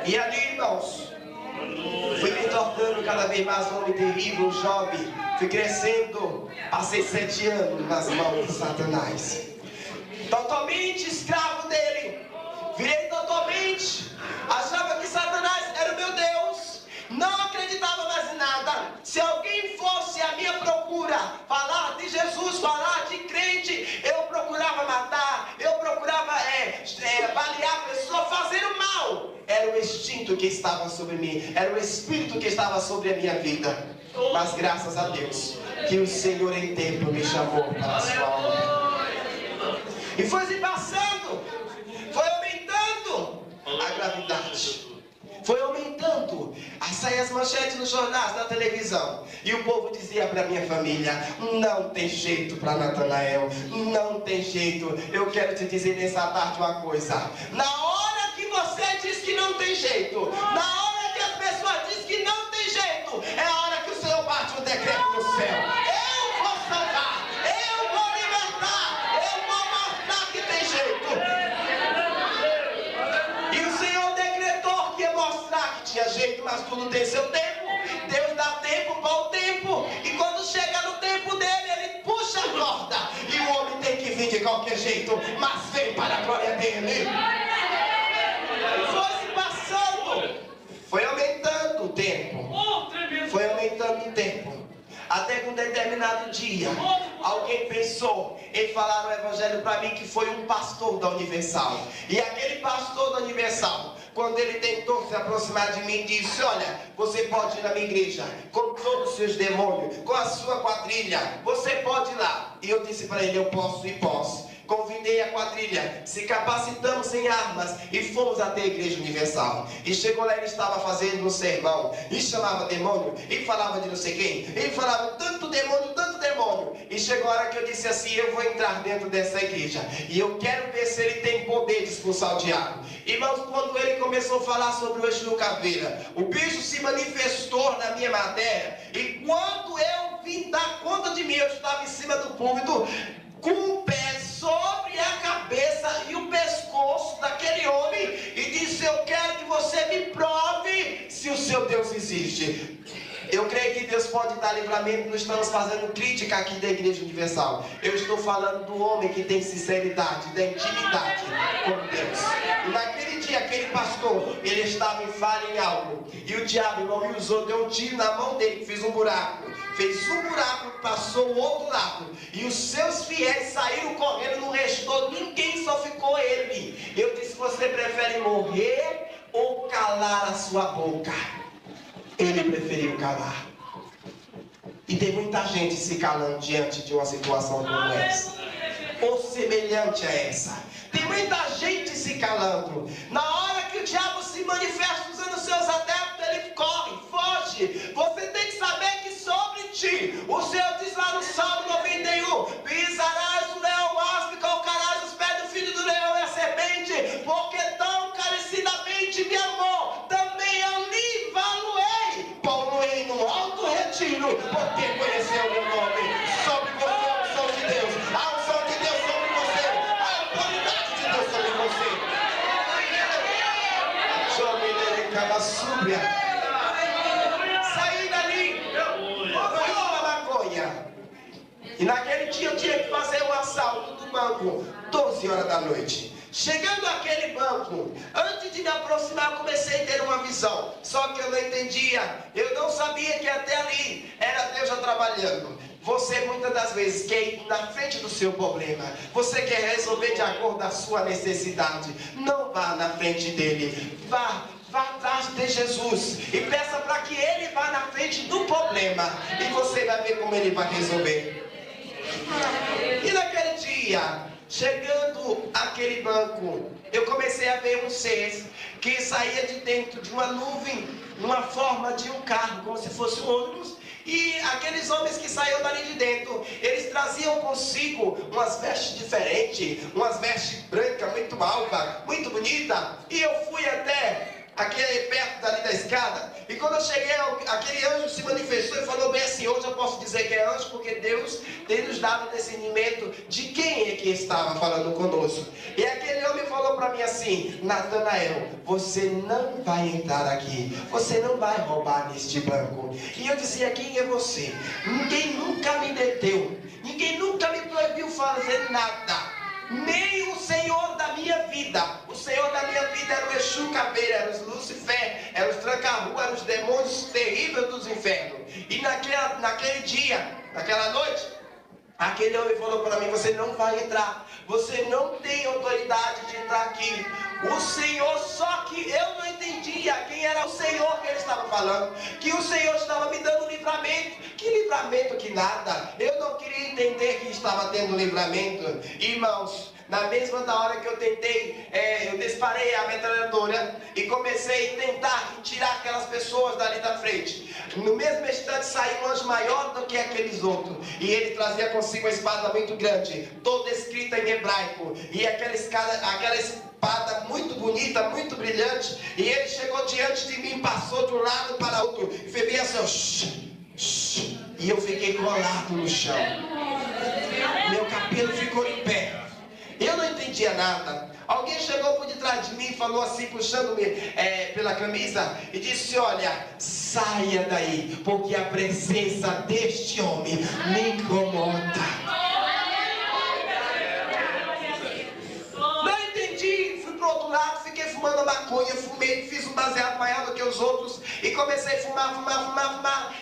E ali, irmãos, fui me tornando cada vez mais um homem terrível, Job. Fui crescendo, passei 7 anos nas mãos de Satanás, totalmente escravo dele. Virei totalmente, achava que Satanás era o meu Deus, não acreditava mais em nada. Se alguém fosse à minha procura, falar de Jesus, falar de crente, eu procurava matar, eu procurava balear a pessoa, fazer o mal. Era o instinto que estava sobre mim, era o espírito que estava sobre a minha vida. Mas graças a Deus, que o Senhor em tempo me chamou para a sua obra. E foi se passando, foi aumentando a gravidade, foi aumentando. Aí saíam as manchetes nos jornais, na televisão, e o povo dizia para minha família: não tem jeito para Natanael, não tem jeito. Eu quero te dizer nessa tarde uma coisa: na hora que você diz que não tem jeito, na hora que as pessoas dizem que não tem jeito, é a hora que o Senhor bate um decreto no céu. Eu vou salvar, eu vou libertar, eu vou mostrar que tem jeito. E o Senhor decretou que ia mostrar que tinha jeito, mas tudo tem seu tempo. Deus dá tempo para o tempo, e quando chega no tempo dele, ele puxa a corda, e o homem tem que vir de qualquer jeito, mas vem para a glória dele. Foi se passando, foi aumentando o tempo, foi aumentando o tempo, até que um determinado dia, alguém pensou em falar no evangelho para mim, que foi um pastor da Universal. E aquele pastor da Universal, quando ele tentou se aproximar de mim, disse: olha, você pode ir na minha igreja com todos os seus demônios, com a sua quadrilha, você pode ir lá. E eu disse para ele: eu posso e posso. Convidei a quadrilha, se capacitamos em armas e fomos até a Igreja Universal. E chegou lá, ele estava fazendo um sermão e chamava demônio, e falava de não sei quem, e falava tanto demônio, tanto demônio. E chegou a hora que eu disse assim: eu vou entrar dentro dessa igreja e eu quero ver se ele tem poder de expulsar o diabo. Irmãos, quando ele começou a falar sobre o Exu Caveira, o bicho se manifestou na minha matéria, e quando eu vim dar conta de mim, eu estava em cima do púlpito, com o pé sobre a cabeça e o pescoço daquele homem, e disse: eu quero que você me prove se o seu Deus existe. Eu creio que Deus pode dar livramento. Não estamos fazendo crítica aqui da Igreja Universal. Eu estou falando do homem que tem sinceridade, da intimidade com Deus. E naquele dia, aquele pastor, ele estava em falha em algo, e o diabo, irmão, me usou, deu um tiro na mão dele, fez um buraco, passou o outro lado, e os seus fiéis saíram correndo, não restou ninguém, só ficou ele. Eu disse: você prefere morrer ou calar a sua boca? Ele preferiu calar. E tem muita gente se calando diante de uma situação como essa, ou semelhante a essa. Tem muita gente se calando. Na hora que o diabo se manifesta usando os seus adeptos, ele corre, foge. Você tem que saber que sobre ti, o Senhor diz lá no Salmo 91: pisarás o leão áspero, calcarás os pés do filho do leão e a serpente, porque tão encarecidamente me amou, também eu livrá-lo-ei, pô-lo-ei no alto retiro, porque conheceu o meu nome. Sobre você a unção de Deus, a unção de Deus sobre você, a autoridade de Deus sobre você. Saí dali, fui uma maconha. E naquele dia eu tinha que fazer um assalto do banco, 12 horas da noite. Chegando àquele banco, antes de me aproximar, eu comecei a ter uma visão. Só que eu não entendia, eu não sabia que até ali era Deus já trabalhando. Você muitas das vezes quer ir na frente do seu problema, você quer resolver de acordo com a sua necessidade. Não vá na frente dele, vá atrás de Jesus e peça para que ele vá na frente do problema, e você vai ver como ele vai resolver. E naquele dia, chegando àquele banco, eu comecei a ver um ser que saía de dentro de uma nuvem, numa forma de um carro, como se fosse um ônibus. E aqueles homens que saíam dali de dentro, eles traziam consigo umas vestes diferentes, umas vestes brancas, muito alta, muito bonita. E eu fui até aquele perto dali da escada, e quando eu cheguei, aquele anjo se manifestou e falou bem assim: hoje eu posso dizer que é anjo, porque Deus tem nos dado discernimento de quem é que estava falando conosco. E aquele homem falou para mim assim: Natanael, você não vai entrar aqui, você não vai roubar neste banco. E eu dizia: quem é você? Ninguém nunca me deteu, ninguém nunca me proibiu fazer nada, nem o Senhor da minha vida. O Senhor da minha vida era o Exu Caveira, era os Lucifer, era os tranca-rua, eram os demônios terríveis dos infernos. E naquele dia, naquela noite, aquele homem falou para mim: você não vai entrar, você não tem autoridade de entrar aqui. O Senhor, só que eu não entendia quem era o Senhor que ele estava falando, que o Senhor estava me dando livramento. Que livramento que nada, eu não queria entender que estava tendo livramento. Irmãos, na mesma da hora que eu tentei, eu disparei a metralhadora e comecei a tentar tirar aquelas pessoas dali da frente. No mesmo instante saiu um anjo maior do que aqueles outros, e ele trazia consigo uma espada muito grande, toda escrita em hebraico, e aquela espada muito bonita, muito brilhante. E ele chegou diante de mim, passou de um lado para outro, e fez bem assim, e eu fiquei colado no chão, meu cabelo ficou em pé. Eu não entendia nada. Alguém chegou por detrás de mim e falou assim, puxando-me pela camisa, e disse: olha, saia daí, porque a presença deste homem me incomoda. Não entendi, fui pro outro lado, fiquei fumando maconha, fumei, fiz um baseado maior do que os outros, e comecei a fumar.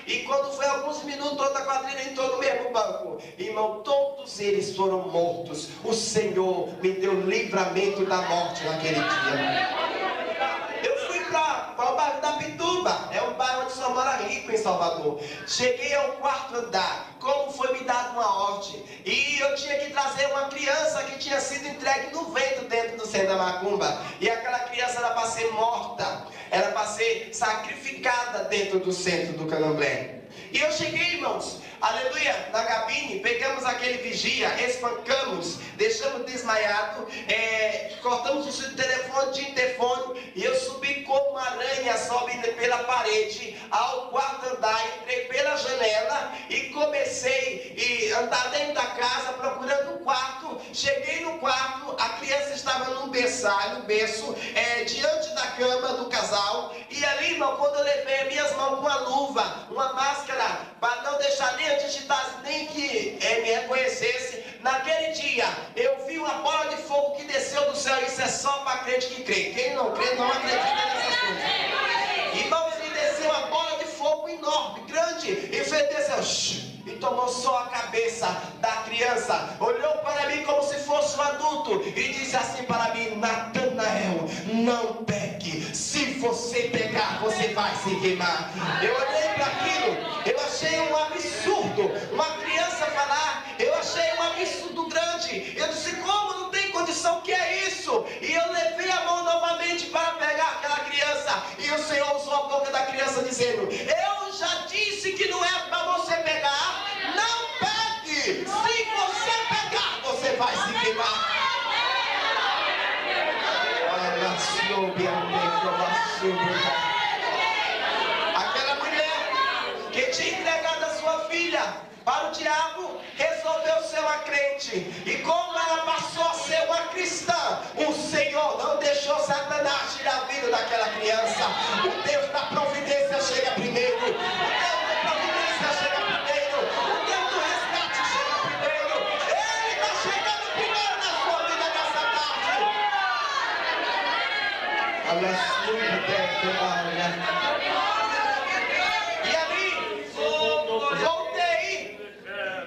E quando foi alguns minutos, outra quadrilha entrou no mesmo banco. Irmão, todos eles foram mortos. O Senhor me deu livramento da morte naquele dia. Eu fui para o bairro da Pituba, é um bairro onde só mora rico em Salvador. Cheguei ao quarto andar, como foi me dado uma ordem, e eu tinha que trazer uma criança que tinha sido entregue no vento dentro do centro da macumba. E aquela criança era para ser morta, era para ser sacrificada dentro do centro do candomblé. E eu cheguei, irmãos, aleluia, na cabine, pegamos aquele vigia, espancamos, deixamos desmaiado, cortamos o seu telefone de interfone, e eu subi como uma aranha, sobe pela parede ao quarto andar, entrei pela janela e comecei a andar dentro da casa procurando o quarto. Cheguei no quarto, a criança estava num berçário, berço, diante da cama do casal. E ali, irmão, quando eu levei minhas mãos com uma luva, uma máscara, para não deixar nem digitasse, nem que me reconhecesse, naquele dia eu vi uma bola de fogo que desceu do céu. Isso é só para crente que crê. Quem não crê não acredita nessas coisas. Irmão, ele desceu uma bola de fogo enorme, grande, e fez desceu, e tomou só a cabeça da criança, olhou para mim como se fosse um adulto e disse assim para mim: Natanael, não pegue, se você pegar você vai se queimar. Eu olhei para aquilo, eu achei um absurdo, uma criança falar, eu achei um absurdo grande. Eu disse: como, não tem condição, o que é isso? E eu levei a mão novamente para pegar aquela criança, e o Senhor usou a boca da criança dizendo: eu já disse que não é para você pegar, não pegue, se você pegar você vai se queimar. Aquela mulher que tinha entregado a sua filha para o diabo resolveu ser uma crente, e como ela passou a ser uma cristã, o Senhor não deixou Satanás tirar a vida daquela criança. O Deus da providência chega primeiro, o Deus da providência chega primeiro, o Deus do resgate chega primeiro. Ele está chegando primeiro na sua vida nessa tarde. E ali voltei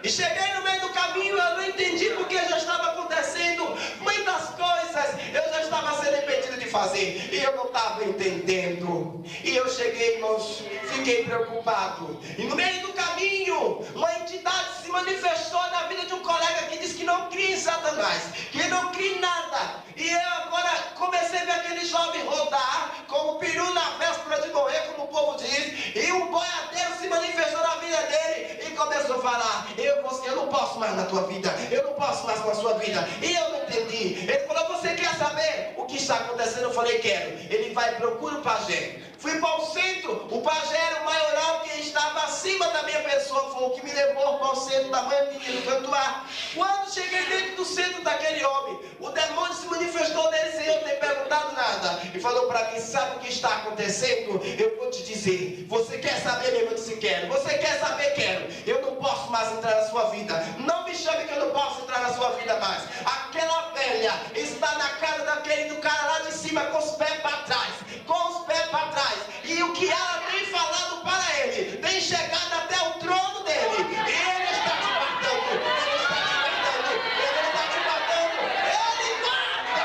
e cheguei no meio do caminho. Eu não entendi porque já estava acontecendo muitas coisas, eu já estava sendo impedido de fazer, e eu não estava entendendo. E eu cheguei, irmãos, fiquei preocupado, e no meio do caminho uma entidade se manifestou na vida de um colega que disse que não cria em Satanás, que não cria em nada. E eu agora comecei a ver aquele jovem rodar como peru na véspera de morrer, como o povo diz, e um boiadeiro se manifestou na vida dele e começou a falar: eu não posso mais na tua vida, eu não posso mais com a sua vida. E eu não entendi. Ele falou: você quer saber o que está acontecendo? Eu falei: quero. Ele vai, procura o pajé. Fui para o centro, o pajé era o maioral que estava acima da minha pessoa, foi o que me levou para o centro da mãe menino cantuar. Quando cheguei dentro do centro daquele homem, o demônio se manifestou nele sem eu ter perguntado nada, e falou para mim: sabe o que está acontecendo? Eu vou te dizer. Você quer saber mesmo? Eu disse: quero. Você quer saber? Quero. Eu não posso mais entrar na sua vida. Não me chame que eu não posso entrar na sua vida mais. Aquela velha está na cara do cara lá de cima, com os pés para trás, com os pés para trás. E o que ela tem falado para ele tem chegado até o trono dele. E ele está te matando, ele está te matando, ele está te matando, ele mata!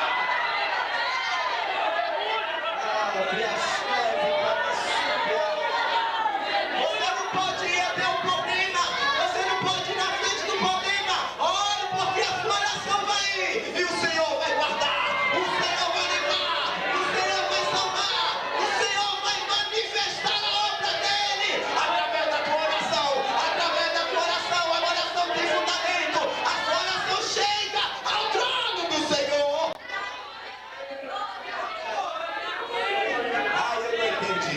Você não pode ir até o problema, você não pode ir na frente do problema. Olha, porque a sua oração vai ir e o Senhor vai guardar, o Senhor vai levar, o Senhor vai salvar, o Senhor vai manifestar a obra dele através da tua oração, através da tua oração. A oração tem fundamento, a sua oração chega ao trono do Senhor. Ai, eu não entendi.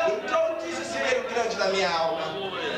O trono quis esse meio grande na minha alma,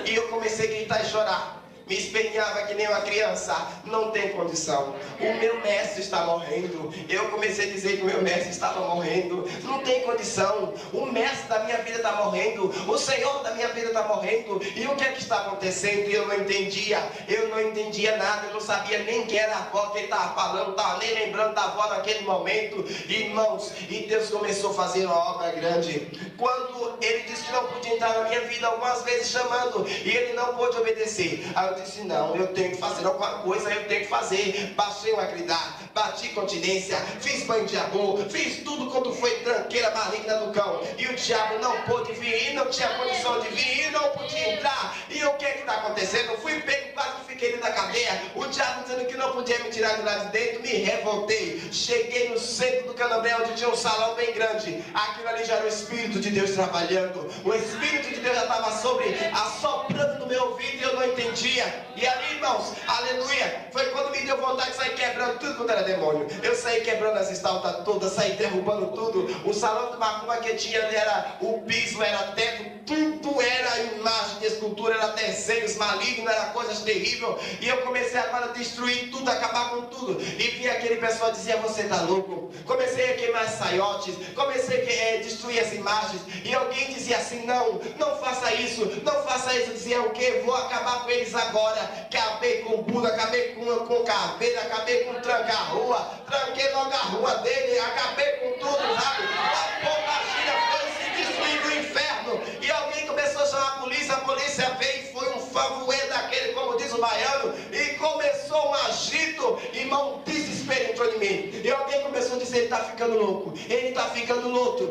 e eu comecei a gritar e chorar. Me espenhava que nem uma criança. Não tem condição. O meu mestre está morrendo. Eu comecei a dizer que o meu mestre estava morrendo. Não tem condição. O mestre da minha vida está morrendo. O Senhor da minha vida está morrendo. E o que é que está acontecendo? E eu não entendia. Eu não entendia nada. Eu não sabia nem quem era a avó que ele estava falando. Não estava nem lembrando da avó naquele momento. Irmãos, e Deus começou a fazer uma obra grande. Quando ele disse que não podia entrar na minha vida, algumas vezes chamando, e ele não pôde obedecer. Aí eu disse: não, eu tenho que fazer alguma coisa, eu tenho que fazer. Baixei uma gritar, bati continência, fiz banho de amor, fiz tudo quanto foi tranqueira maligna do cão. E o diabo não pôde vir, e não tinha condição de vir, e não podia entrar. E o que é que está acontecendo? Eu fui pego, quase que fiquei dentro da cadeia. O diabo dizendo que não podia me tirar de lá de dentro, me revoltei. Cheguei no centro do Candomblé, onde tinha um salão bem grande. Aquilo ali já era o Espírito de Deus trabalhando. O Espírito de Deus já estava assoprando no meu ouvido, e eu não entendia. E ali, irmãos, aleluia, foi quando me deu vontade de sair quebrando tudo quanto era demônio. Eu saí quebrando as estaltas todas, saí derrubando tudo. O salão de macumba que tinha ali era o piso, era teto, tudo era imagem de escultura, era desenhos malignos, era coisas terríveis. E eu comecei agora a destruir tudo, acabar com tudo. E vinha aquele pessoal dizia: você tá louco? Comecei a queimar saiotes, comecei a destruir as imagens. E alguém dizia assim: não, não faça isso, não faça isso. Eu dizia: o quê? Vou acabar com eles agora. Acabei com o Buda, acabei com caveira, acabei com tranca-rua, tranquei logo a rua dele, acabei com tudo, sabe? A pombagira foi se destruir no inferno. E alguém começou a chamar a polícia veio e foi um favuê daquele, como diz o baiano, e começou um agito, irmão, desespero entrou em mim. E alguém começou a dizer: ele está ficando louco, ele está ficando louco,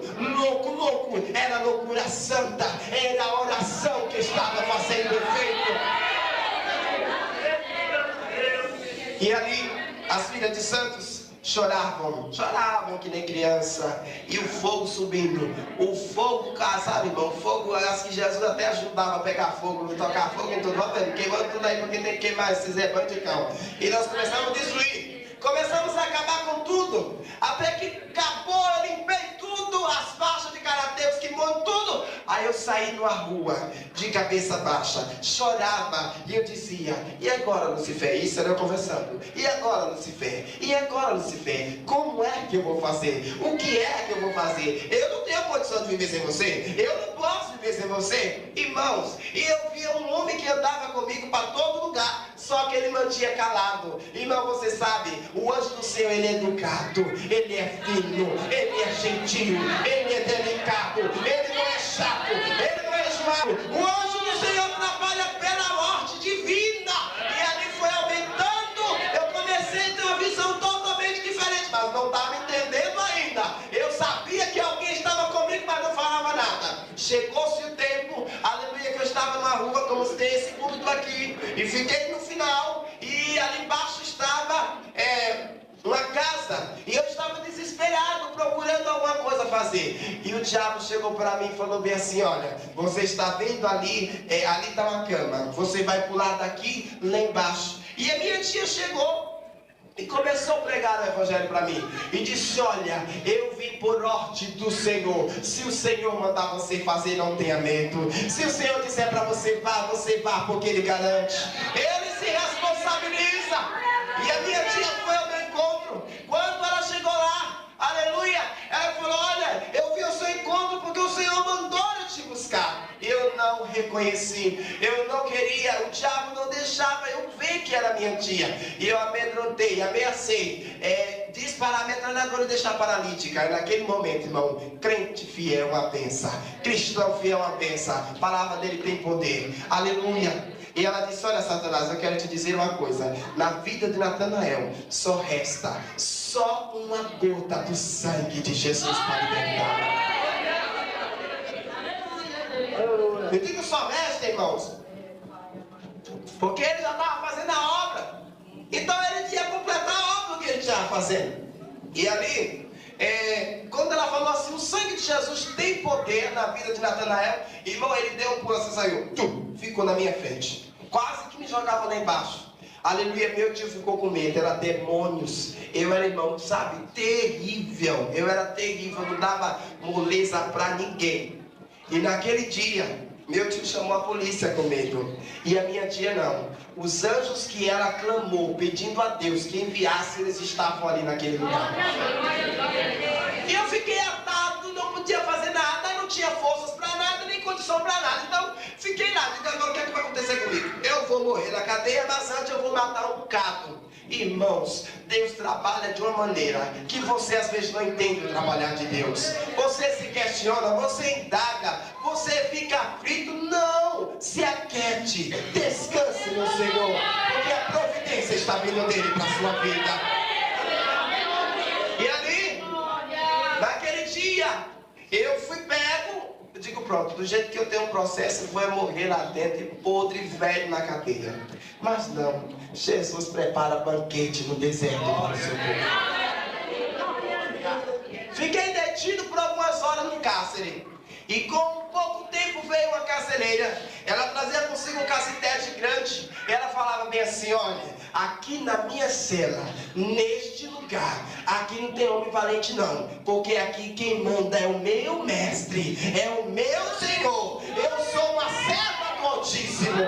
louco. Era loucura santa, era a oração que estava fazendo efeito. E ali, as filhas de santos choravam que nem criança. E o fogo subindo. O fogo, sabe, irmão? O fogo, acho que Jesus até ajudava a pegar fogo, não tocar fogo em tudo. Volta, queimando tudo aí, porque tem que queimar esses rebanhos de cão. E nós começamos a destruir. Começamos a acabar com tudo. Até que acabou, eu limpei tudo, as faixas de karatê, os kimonos, tudo. Aí eu saí numa rua, de cabeça baixa, chorava, e eu dizia: e agora, Lucifer? Isso era eu conversando. E agora, Lucifer? E agora, Lucifer? Como é que eu vou fazer? O que é que eu vou fazer? Eu não tenho condição de viver sem você. Eu não posso viver sem você. Irmãos, e eu via um homem que andava comigo para todo lugar, só que ele mantinha calado. Irmão, você sabe, o anjo do Senhor, ele é educado, ele é fino, ele é gentil, ele é delicado, ele não é chato, ele não é esmado. O anjo do Senhor trabalha pela morte divina. E ali foi aumentando. Eu comecei a ter uma visão totalmente diferente, mas não estava entendendo ainda. Eu sabia que alguém estava comigo, mas não falava nada. Chegou-se o tempo, aleluia, que eu estava numa rua como se tem esse púlpito aqui, e fiquei no final, e ali embaixo estava uma casa, e eu estava desesperado, procurando alguma coisa a fazer. E o diabo chegou para mim e falou bem assim: olha, você está vendo ali, ali está uma cama, você vai pular daqui lá embaixo. E a minha tia chegou e começou a pregar o evangelho para mim. E disse: olha, eu vim por ordem do Senhor. Se o Senhor mandar você fazer, não tenha medo. Se o Senhor disser para você vá, porque Ele garante. Ele se responsabiliza. E a minha tia foi ao meu encontro. Quando ela chegou lá, aleluia, ela falou: olha, eu vi o seu encontro porque o Senhor mandou eu te buscar. Eu não reconheci, eu não queria, o diabo não deixava eu ver que era minha tia. E eu amedrontei, ameacei, disparar a metralhadora e deixar paralítica. Naquele momento, irmão, crente fiel é uma benção, cristão fiel é uma benção, a palavra dele tem poder, aleluia. E ela disse: olha, Satanás, eu quero te dizer uma coisa, na vida de Natanael só resta só uma gota do sangue de Jesus para libertar. Eu digo só resta, irmãos, porque ele já estava fazendo a obra, então ele ia completar a obra que ele estava fazendo. E ali, quando ela falou assim: o sangue de Jesus tem poder na vida de Natanael, irmão, ele deu um pulo assim, saiu, ficou na minha frente, quase que me jogava lá embaixo. Aleluia, meu tio ficou com medo, era demônios. Eu era, irmão, sabe, terrível. Eu era terrível, não dava moleza para ninguém. E naquele dia, meu tio chamou a polícia comigo. E a minha tia não. Os anjos que ela clamou, pedindo a Deus que enviasse, eles estavam ali naquele lugar. E eu fiquei atado, não podia fazer nada, não tinha forças para nada, nem condição para nada. Então, fiquei lá, digo: agora o que é que vai acontecer comigo? Eu vou morrer na cadeia, mas antes eu vou matar um bocado. Irmãos, Deus trabalha de uma maneira que você às vezes não entende o trabalhar de Deus. Você se questiona, você indaga, você fica aflito. Não, se aquiete, descanse no Senhor, porque a providência está vindo dele para a sua vida. E ali, naquele dia, eu fui pego. Eu digo: pronto, do jeito que eu tenho um processo, eu vou morrer lá dentro, podre, velho na cadeia. Mas não, Jesus prepara banquete no deserto para o seu povo. Fiquei detido por algumas horas no cárcere. E com pouco tempo veio uma carcereira. Ela trazia consigo um cacetete grande. Ela falava bem assim: olha, aqui na minha cela, neste lugar, aqui não tem homem valente não, porque aqui quem manda é o meu mestre, é o meu Senhor. Eu sou uma serva do Altíssimo.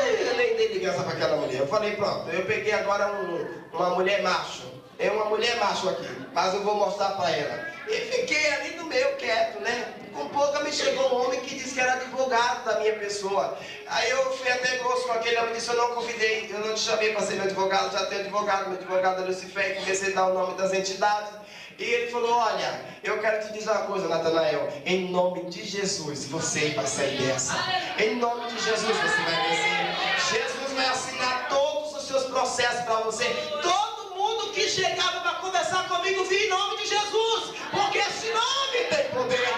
Eu nem dei ligança para aquela mulher. Eu falei: pronto, eu peguei agora uma mulher macho. É uma mulher macho aqui, mas eu vou mostrar para ela. E fiquei ali no meio quieto, né? Com pouco me chegou um homem que disse que era advogado da minha pessoa. Aí eu fui até grosso com aquele homem e disse: eu não convidei, eu não te chamei para ser meu advogado, já tenho advogado, meu advogado é Lucifer. E comecei a dar o nome das entidades. E ele falou: olha, eu quero te dizer uma coisa, Natanael, em nome de Jesus você vai sair dessa. Em nome de Jesus você vai vencer. Jesus vai assinar todos os seus processos para você. Todo mundo que chegava para conversar comigo vinha em nome de Jesus, porque esse nome tem poder.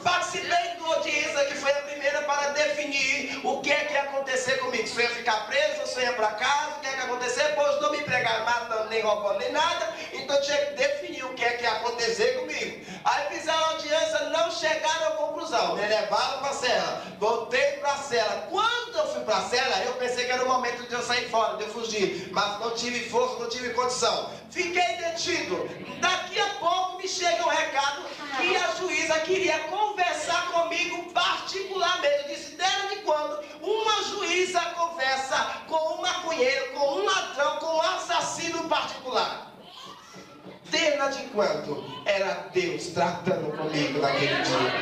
Participei de uma audiência que foi a primeira para definir o que é que ia acontecer comigo. Se eu ia ficar preso, se eu ia para casa, o que é que ia acontecer, pois não me pregaram matando, nem roubando, nem nada. Então tinha que definir o que é que ia acontecer comigo. Aí fizeram a audiência, não chegaram à conclusão. Me levaram para a cela, voltei para a cela. Quando eu fui para a cela, eu pensei que era o momento de eu sair fora, de eu fugir. Mas não tive força, não tive condição. Fiquei detido. Daqui a pouco me chega um recado que a juíza queria conversar comigo particularmente. Eu disse: desde quando uma juíza conversa com um maconheiro, com um ladrão, com um assassino particular? Desde quando era Deus tratando comigo naquele dia?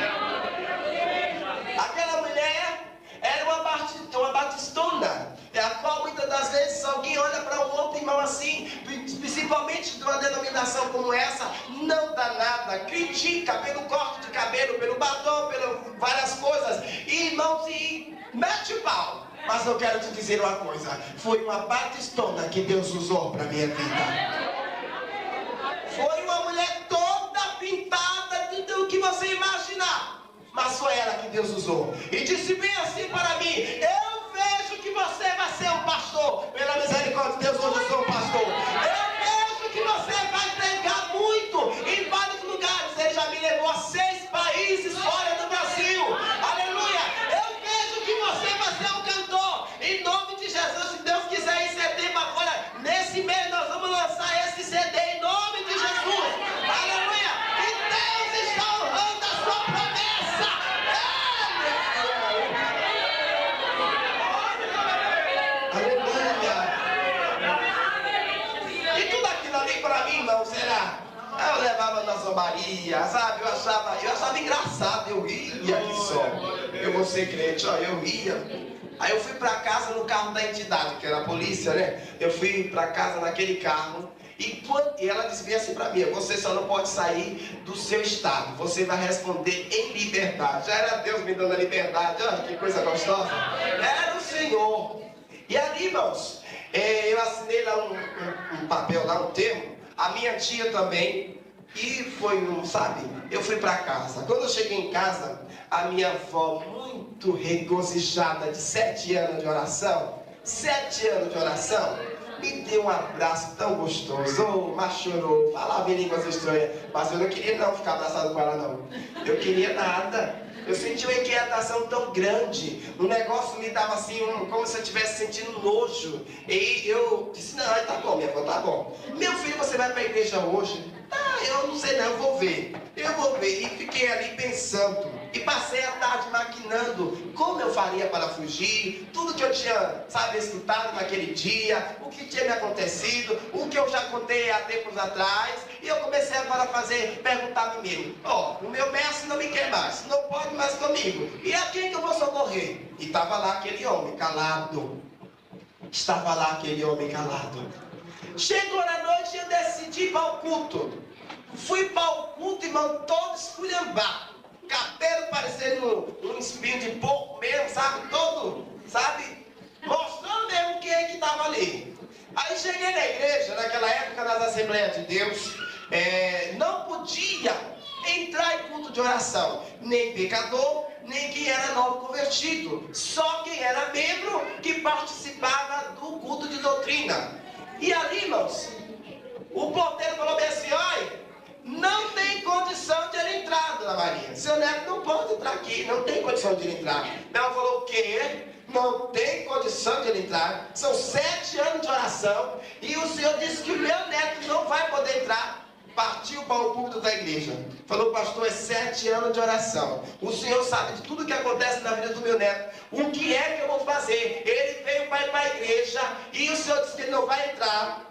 Aquela mulher era uma batistona, a qual muitas das vezes alguém olha para um outro irmão assim, principalmente de uma denominação como essa, não dá nada, critica pelo corte de cabelo, pelo batom, pelas várias coisas, e irmãos, e mete o pau. Mas eu quero te dizer uma coisa: foi uma batistona que Deus usou para minha vida. Foi uma mulher toda pintada, que mas foi ela que Deus usou. E disse bem assim para mim: eu vejo que você vai ser um pastor. Pela misericórdia de Deus, hoje eu sou um pastor. Eu vejo que você vai pregar muito em vários lugares. Ele já me levou a 6 países fora do Brasil. Aleluia. Eu vejo que você vai ser um cantor. Em nome de Jesus, se Deus quiser, em setembro agora, nesse mês nós vamos lançar esse CD em nome de Jesus. Aleluia. E Deus está honrando a sua promessa. Aleluia. E tudo aquilo ali para mim, irmãos, era... Eu levava na zombaria, sabe? Eu achava engraçado, eu ria que só. Eu vou ser crente, ó, eu ria. Aí eu fui para casa no carro da entidade, que era a polícia, né? Eu fui para casa naquele carro e ela disse bem assim para mim: você só não pode sair do seu estado, você vai responder em liberdade. Já era Deus me dando a liberdade, olha que coisa gostosa. Era o Senhor. E ali, irmãos, eu assinei lá um papel, lá um termo. A minha tia também. E foi sabe, eu fui para casa. Quando eu cheguei em casa, a minha avó, muito regozijada de 7 anos de oração, 7 anos de oração, me deu um abraço tão gostoso, mas chorou, falava em línguas estranhas, mas eu não queria não ficar abraçado com ela não, eu queria nada. Eu senti uma inquietação tão grande, um negócio me dava assim, como se eu estivesse sentindo nojo. E eu disse: não, tá bom, minha avó, tá bom. Meu filho, você vai para a igreja hoje? Ah, eu não sei não, eu vou ver. E fiquei ali pensando. E passei a tarde maquinando como eu faria para fugir, tudo que eu tinha, sabe, escutado naquele dia, o que tinha me acontecido, o que eu já contei há tempos atrás. E eu comecei agora a perguntar a mim mesmo: o meu mestre não me quer mais, não pode mais comigo. E a quem que eu vou socorrer? E estava lá aquele homem calado. Estava lá aquele homem calado. Chegou na noite e eu decidi ir para o culto. Fui para o culto, irmão, todo esculhambado. Cabelo parecendo um espinho de porco mesmo, sabe? Todo, sabe? Mostrando mesmo quem é que estava ali. Aí cheguei na igreja, naquela época, nas Assembleias de Deus, não podia entrar em culto de oração, nem pecador, nem quem era novo convertido, só quem era membro que participava do culto de doutrina. E ali, irmãos, o porteiro falou bem assim: olha, não tem condição de ele entrar, dona Maria. Seu neto não pode entrar aqui, não tem condição de ele entrar. Ela falou: o quê? Não tem condição de ele entrar. São 7 anos de oração e o senhor disse que o meu neto não vai poder entrar. Partiu para o púlpito da igreja. Falou: pastor, é 7 anos de oração. O senhor sabe de tudo que acontece na vida do meu neto. O que é que eu vou fazer? Ele veio para ir para a igreja e o senhor disse que ele não vai entrar.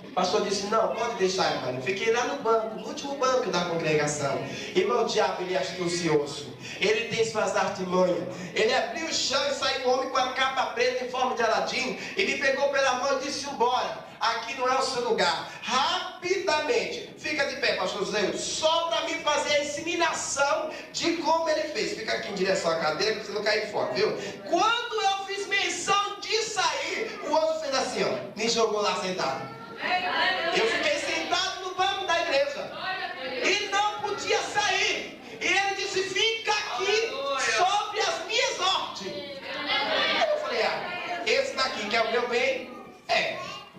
O pastor disse: não, pode deixar, irmão. Fiquei lá no banco, no último banco da congregação. Irmão, o diabo, ele é astucioso. Ele tem suas artimanhas. Ele abriu o chão e saiu um homem com a capa preta em forma de Aladim e me pegou pela mão e disse: embora. Aqui não é o seu lugar. Rapidamente, fica de pé, pastor José, só para mim fazer a inseminação de como ele fez. Fica aqui em direção à cadeira, para você não cair fora, viu? Quando eu fiz menção de sair, o anjo fez assim, ó, me jogou lá sentado. Eu fiquei sentado no banco da igreja e não podia sair. E ele disse: fica aqui sobre as minhas ordens. Eu falei: esse daqui que é o meu bem?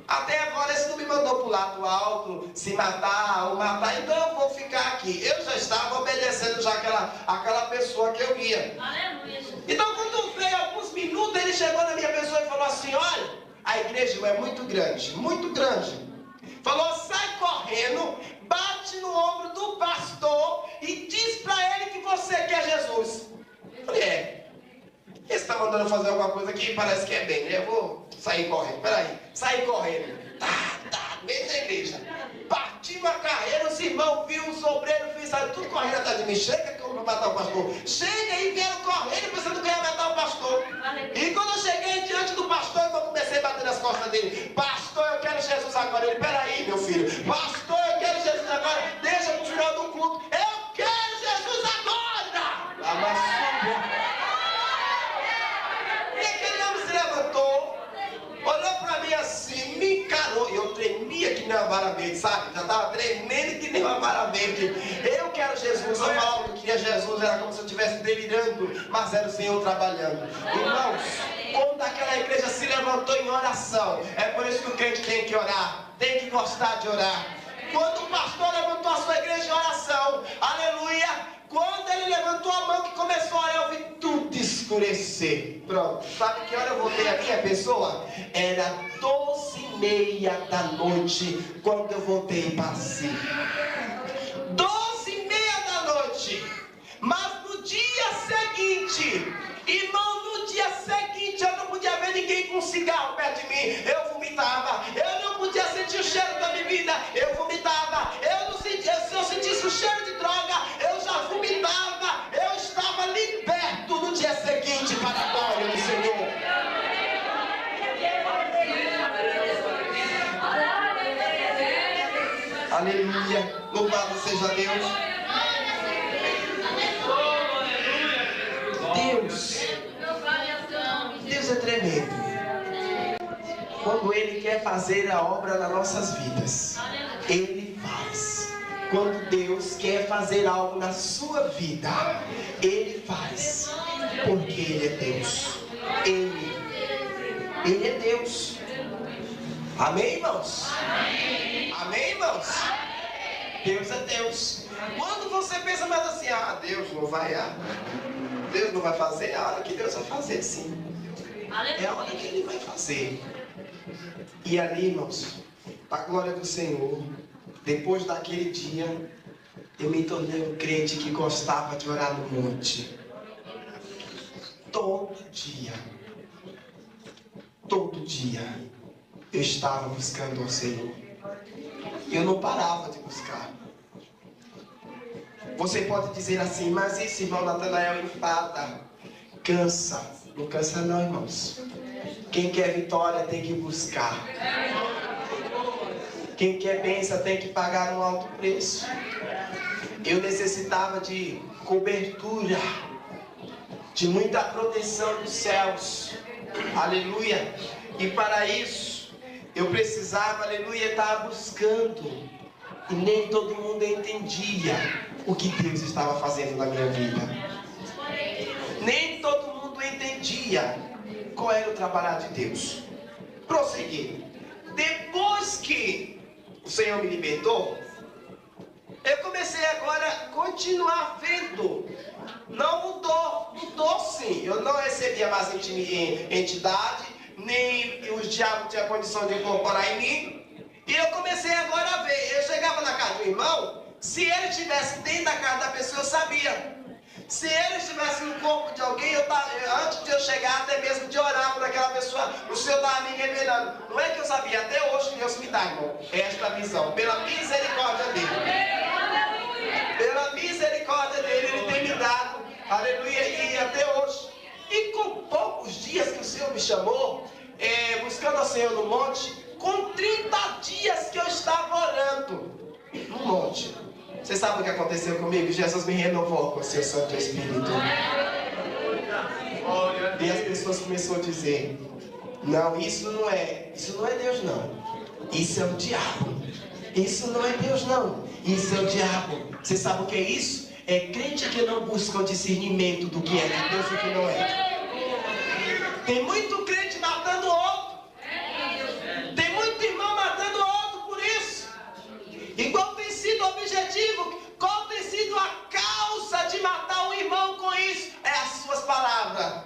Até agora esse não me mandou pular do alto, se matar ou matar, então eu vou ficar aqui. Eu já estava obedecendo já aquela pessoa que eu ia. Então quando veio alguns minutos, ele chegou na minha pessoa e falou assim: olha, a igreja é muito grande, muito grande. Falou: sai correndo, bate no ombro do pastor e diz para ele que você quer Jesus. Eu falei: esse está mandando fazer alguma coisa que parece que é bem, né? Eu vou sair correndo, peraí. Saí correndo, meio da igreja. Partiu a carreira, os irmãos viram, os obreiros, fizeram tudo correndo atrás de mim. Chega que eu vou matar o pastor. Chega e vieram correndo pensando que eu ia matar o pastor. E quando eu cheguei diante do pastor, eu comecei a bater nas costas dele. Pastor, eu quero Jesus agora. Ele: peraí, meu filho. Pastor, eu quero Jesus agora. Deixa pro final do culto. Eu quero Jesus agora. E aquele homem se levantou, olhou para mim assim, me encarou. Eu tremia que nem uma vara verde, sabe? Já estava tremendo que nem uma vara verde. Eu quero Jesus, eu falava que eu queria Jesus, era como se eu estivesse delirando, mas era o Senhor trabalhando. Irmãos, quando aquela igreja se levantou em oração, é por isso que o crente tem que orar, tem que gostar de orar. Quando o pastor levantou a sua igreja em oração, aleluia, quando ele levantou a mão que começou a orar, eu vi tudo escurecer. Pronto, sabe que hora eu voltei a minha pessoa? Era 12h30 da noite, quando eu voltei para si. 12h30 da noite. Mas no dia seguinte, irmão, no dia seguinte eu não podia ver ninguém com cigarro perto de mim. Eu vomitava. Eu não podia sentir o cheiro da bebida. Eu vomitava. Eu não sentia, se eu sentisse o cheiro de droga, eu já vomitava. Eu estava liberto no dia seguinte para a glória do Senhor. Aleluia. Louvado seja Deus. Deus é tremendo. Quando Ele quer fazer a obra nas nossas vidas, Ele faz. Quando Deus quer fazer algo na sua vida, Ele faz. Porque Ele é Deus. Ele é Deus. Amém, irmãos? Amém, irmãos? Deus é Deus. Quando você pensa mais assim, Deus não vai, Deus não vai fazer, é a hora que Deus vai fazer, sim. É a hora que Ele vai fazer. E ali, irmãos, para a glória do Senhor, depois daquele dia, eu me tornei um crente que gostava de orar no monte. Todo dia, eu estava buscando ao Senhor. Eu não parava de buscar. Você pode dizer assim, mas isso, irmão Natanael, enfada, cansa. Não cansa não, irmãos. Quem quer vitória tem que buscar. Quem quer bênção tem que pagar um alto preço. Eu necessitava de cobertura, de muita proteção dos céus. Aleluia. E para isso, eu precisava, aleluia, estar buscando. E nem todo mundo entendia o que Deus estava fazendo na minha vida. Nem todo mundo entendia qual era o trabalhar de Deus. Prosseguindo. Depois que o Senhor me libertou, eu comecei agora a continuar vendo. Não mudou sim. Eu não recebia mais entidade, nem os diabos tinham condição de incorporar em mim. E eu comecei agora a ver. Eu chegava na casa do irmão, se ele estivesse dentro da casa da pessoa, eu sabia. Se ele estivesse no corpo de alguém, antes de eu chegar, até mesmo de orar por aquela pessoa, o Senhor estava me revelando. Não é que eu sabia, até hoje Deus me dá, irmão, esta visão, pela misericórdia dele. Pela misericórdia dele, Ele tem me dado, aleluia, e até hoje. E com poucos dias que o Senhor me chamou, buscando ao Senhor no monte, com 30 dias que eu estava orando no monte. Você sabe o que aconteceu comigo? Jesus me renovou com o seu Santo Espírito. E as pessoas começaram a dizer, não, isso não é Deus não. Isso é o diabo. Isso não é Deus não. Isso é o diabo. Você sabe o que é isso? É crente que não busca o discernimento do que é de Deus e do que não é. Tem muito crente matando outro. Tem muito irmão matando outro por isso. E qual tem sido o objetivo? Qual tem sido a causa de matar o irmão com isso? É as suas palavras.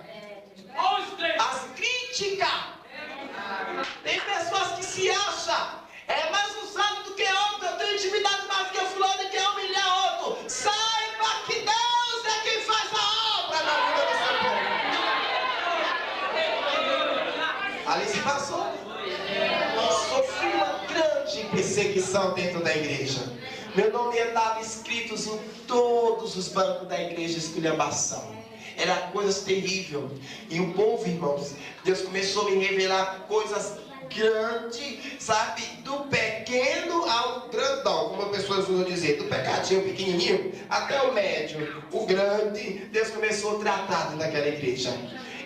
As críticas. Tem pessoas que se acham mais usado do que outro. Eu tenho intimidade mais que fulano e quer humilhar outro. Saiba que Deus é quem faz a obra na vida do seu povo. Ali se passou. Sofri uma grande perseguição dentro da igreja. Meu nome estava escrito em todos os bancos da igreja, esculhambação. Era coisas terríveis. E o povo, irmãos, Deus começou a me revelar coisas grandes, sabe? Do pequeno ao grandão, como as pessoas usam dizer, do pecadinho pequenininho até o médio, o grande. Deus começou a tratar daquela igreja.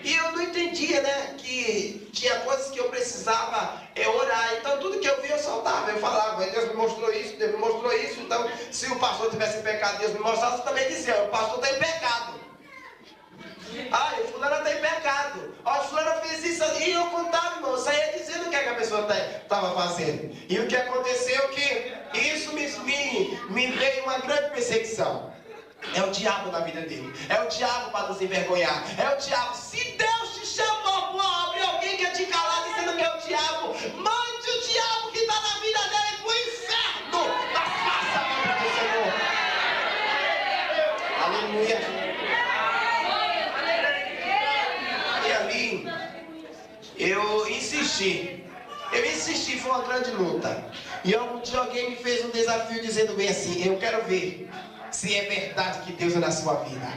E eu não entendia, né, que tinha coisas que eu precisava orar. Então tudo que eu via eu soltava. Eu falava, Deus me mostrou isso, Deus me mostrou isso. Então, se o pastor tivesse pecado, Deus me mostrasse, também dizia, o pastor tem pecado. Ah, o fulano tem pecado. Ó, o fulano fez isso ali. E eu contava, irmão, eu saía dizendo o que, é que a pessoa estava fazendo. E o que aconteceu que isso me veio uma grande perseguição. É o diabo na vida dele. É o diabo para nos envergonhar. É o diabo. Se Deus te chamou para uma obra e alguém quer te calar dizendo que é o diabo, mande o diabo que está na vida dele para o inferno. Mas faça a obra do Senhor. Aleluia. E ali, eu insisti, foi uma grande luta. E algum dia alguém me fez um desafio dizendo bem assim, eu quero ver se é verdade que Deus é na sua vida.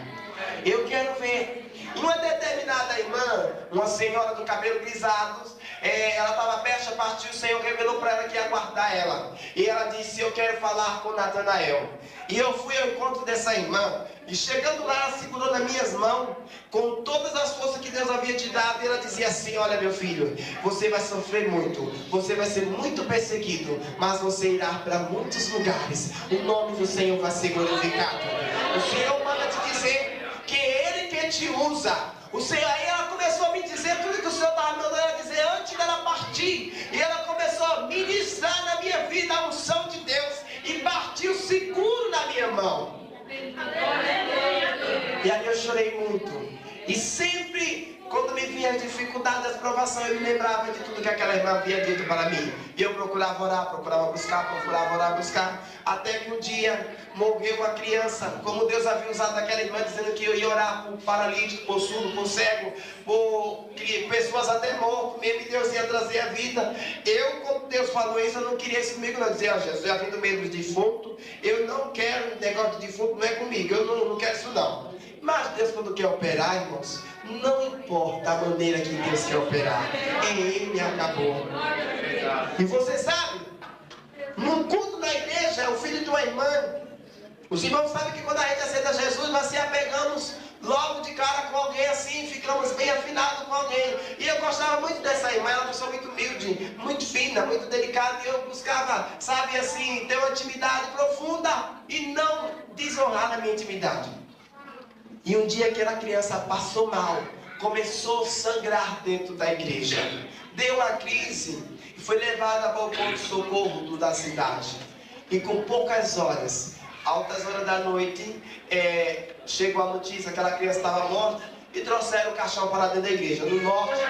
Eu quero ver. Uma determinada irmã, uma senhora do cabelo grisados, ela estava prestes a partir, o Senhor revelou para ela que ia guardar ela. E ela disse, eu quero falar com Natanael. E eu fui ao encontro dessa irmã. E chegando lá, ela segurou nas minhas mãos, com todas as forças que Deus havia te dado. E ela dizia assim, olha meu filho, você vai sofrer muito, você vai ser muito perseguido, mas você irá para muitos lugares. O nome do Senhor vai ser glorificado. O Senhor manda te dizer que Ele que te usa. O Senhor, aí ela começou a me dizer tudo que o Senhor estava mandando ela dizer antes dela partir. E ela começou a ministrar na minha vida a unção de Deus. E partiu seguro na minha mão. E aí eu chorei muito. E sempre, quando me vinha as dificuldades, as provações, eu me lembrava de tudo que aquela irmã havia dito para mim. E eu procurava orar, procurava buscar. Até que um dia morreu uma criança, como Deus havia usado aquela irmã, dizendo que eu ia orar por paralítico, por surdo, por cego, por pessoas até mortas, mesmo que Deus ia trazer a vida. Eu, quando Deus falou isso, eu não queria isso comigo, não. Dizia, Jesus, eu já vim do meio dos defuntos, eu não quero negócio de defunto, não é comigo, eu não quero isso não. Mas Deus, quando quer operar, irmãos, não importa a maneira que Deus quer operar, Ele acabou. E você sabe, no culto da igreja, o filho de uma irmã, os irmãos sabem que quando a gente aceita Jesus, nós se apegamos logo de cara com alguém assim, ficamos bem afinados com alguém. E eu gostava muito dessa irmã, ela é uma pessoa muito humilde, muito fina, muito delicada. E eu buscava, sabe assim, ter uma intimidade profunda e não desonrar na minha intimidade. E um dia aquela criança passou mal, começou a sangrar dentro da igreja. Deu uma crise e foi levada para o ponto-socorro da cidade. E com poucas horas, altas horas da noite, chegou a notícia que aquela criança estava morta e trouxeram o caixão para dentro da igreja. No norte,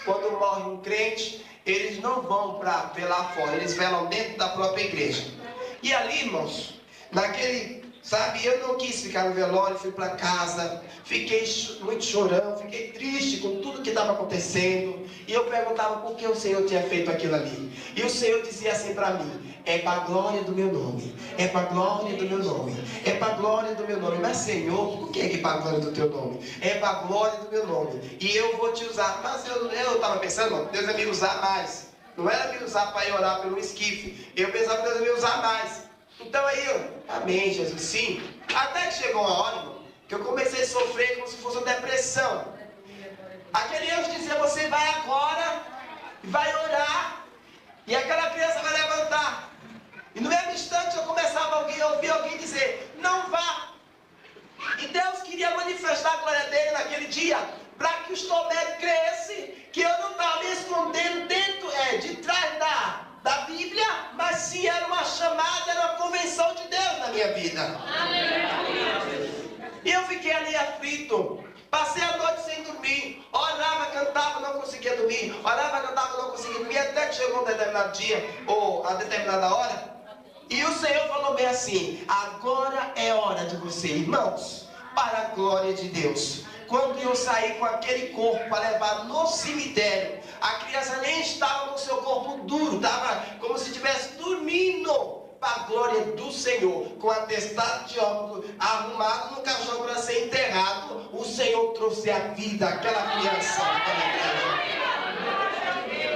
quando morre um crente, eles não vão para velar fora, eles velam dentro da própria igreja. E ali, irmãos, sabe, eu não quis ficar no velório, fui para casa, fiquei muito chorando, fiquei triste com tudo que estava acontecendo. E eu perguntava por que o Senhor tinha feito aquilo ali. E o Senhor dizia assim para mim, é para a glória do meu nome, é para a glória do meu nome, é para a glória do meu nome. Mas Senhor, por que é para a glória do teu nome? É para a glória do meu nome, e eu vou te usar. Mas eu estava pensando, Deus ia me usar mais. Não era me usar para ir orar pelo esquife, eu pensava que Deus ia me usar mais. Então aí amém, Jesus, sim. Até que chegou uma hora, irmão, que eu comecei a sofrer como se fosse uma depressão. Aquele anjo dizia, você vai agora, vai orar, e aquela criança vai levantar. E no mesmo instante eu começava a ouvir alguém dizer, não vá. E Deus queria manifestar a glória dele naquele dia, para que os Tomé crescessem, que eu não estava me escondendo dentro, de trás da Bíblia, mas sim era uma chamada, era uma convenção de Deus na minha vida. E eu fiquei ali aflito, passei a noite sem dormir, orava, cantava, não conseguia dormir, orava, cantava, não conseguia dormir, até que chegou um determinado dia, ou a determinada hora, e o Senhor falou bem assim, agora é hora de você, irmãos, para a glória de Deus. Quando eu saí com aquele corpo para levar no cemitério, a criança nem estava com seu corpo duro, estava como se estivesse dormindo para a glória do Senhor, com atestado de óbito arrumado no caixão para ser enterrado. O Senhor trouxe a vida àquela criança.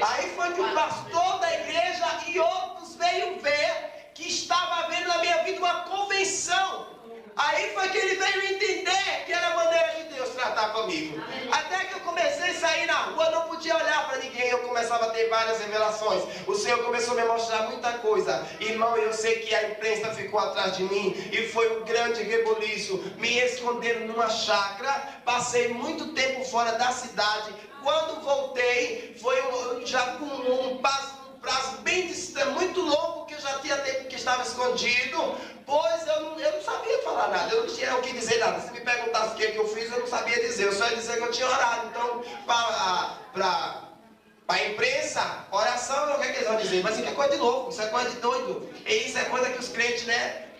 Aí foi que o pastor da igreja e outros veio ver que estava havendo na minha vida uma convenção. Aí foi que ele veio entender que era a maneira de Deus tratar comigo. Até que eu comecei a sair na rua, não podia olhar para ninguém, eu começava a ter várias revelações. O Senhor começou a me mostrar muita coisa. Irmão, eu sei que a imprensa ficou atrás de mim e foi um grande reboliço. Me esconderam numa chácara, passei muito tempo fora da cidade. Quando voltei, foi já com um prazo bem distante, muito longo, que eu já tinha tempo que estava escondido, pois eu não sabia falar nada, eu não tinha o que dizer nada. Se me perguntasse o que eu fiz, eu não sabia dizer, eu só ia dizer que eu tinha orado. Então, para a imprensa, oração, o que eles vão dizer? Mas isso é coisa de louco, isso é coisa de doido, e isso é coisa que os crentes,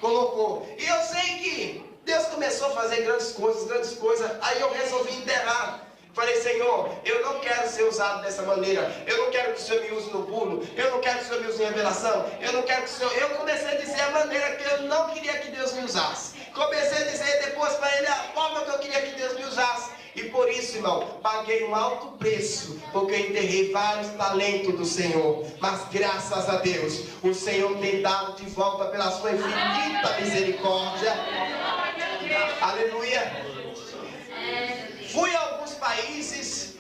colocou. E eu sei que Deus começou a fazer grandes coisas, aí eu resolvi enterrar. Falei, Senhor, eu não quero ser usado dessa maneira. Eu não quero que o Senhor me use no pulo. Eu não quero que o Senhor me use em revelação. Eu não quero que o Senhor... Eu comecei a dizer a maneira que eu não queria que Deus me usasse. Comecei a dizer depois para ele a forma que eu queria que Deus me usasse. E por isso, irmão, paguei um alto preço, porque eu enterrei vários talentos do Senhor. Mas graças a Deus, o Senhor tem dado de volta pela sua infinita misericórdia. Aleluia. Fui a alguns países,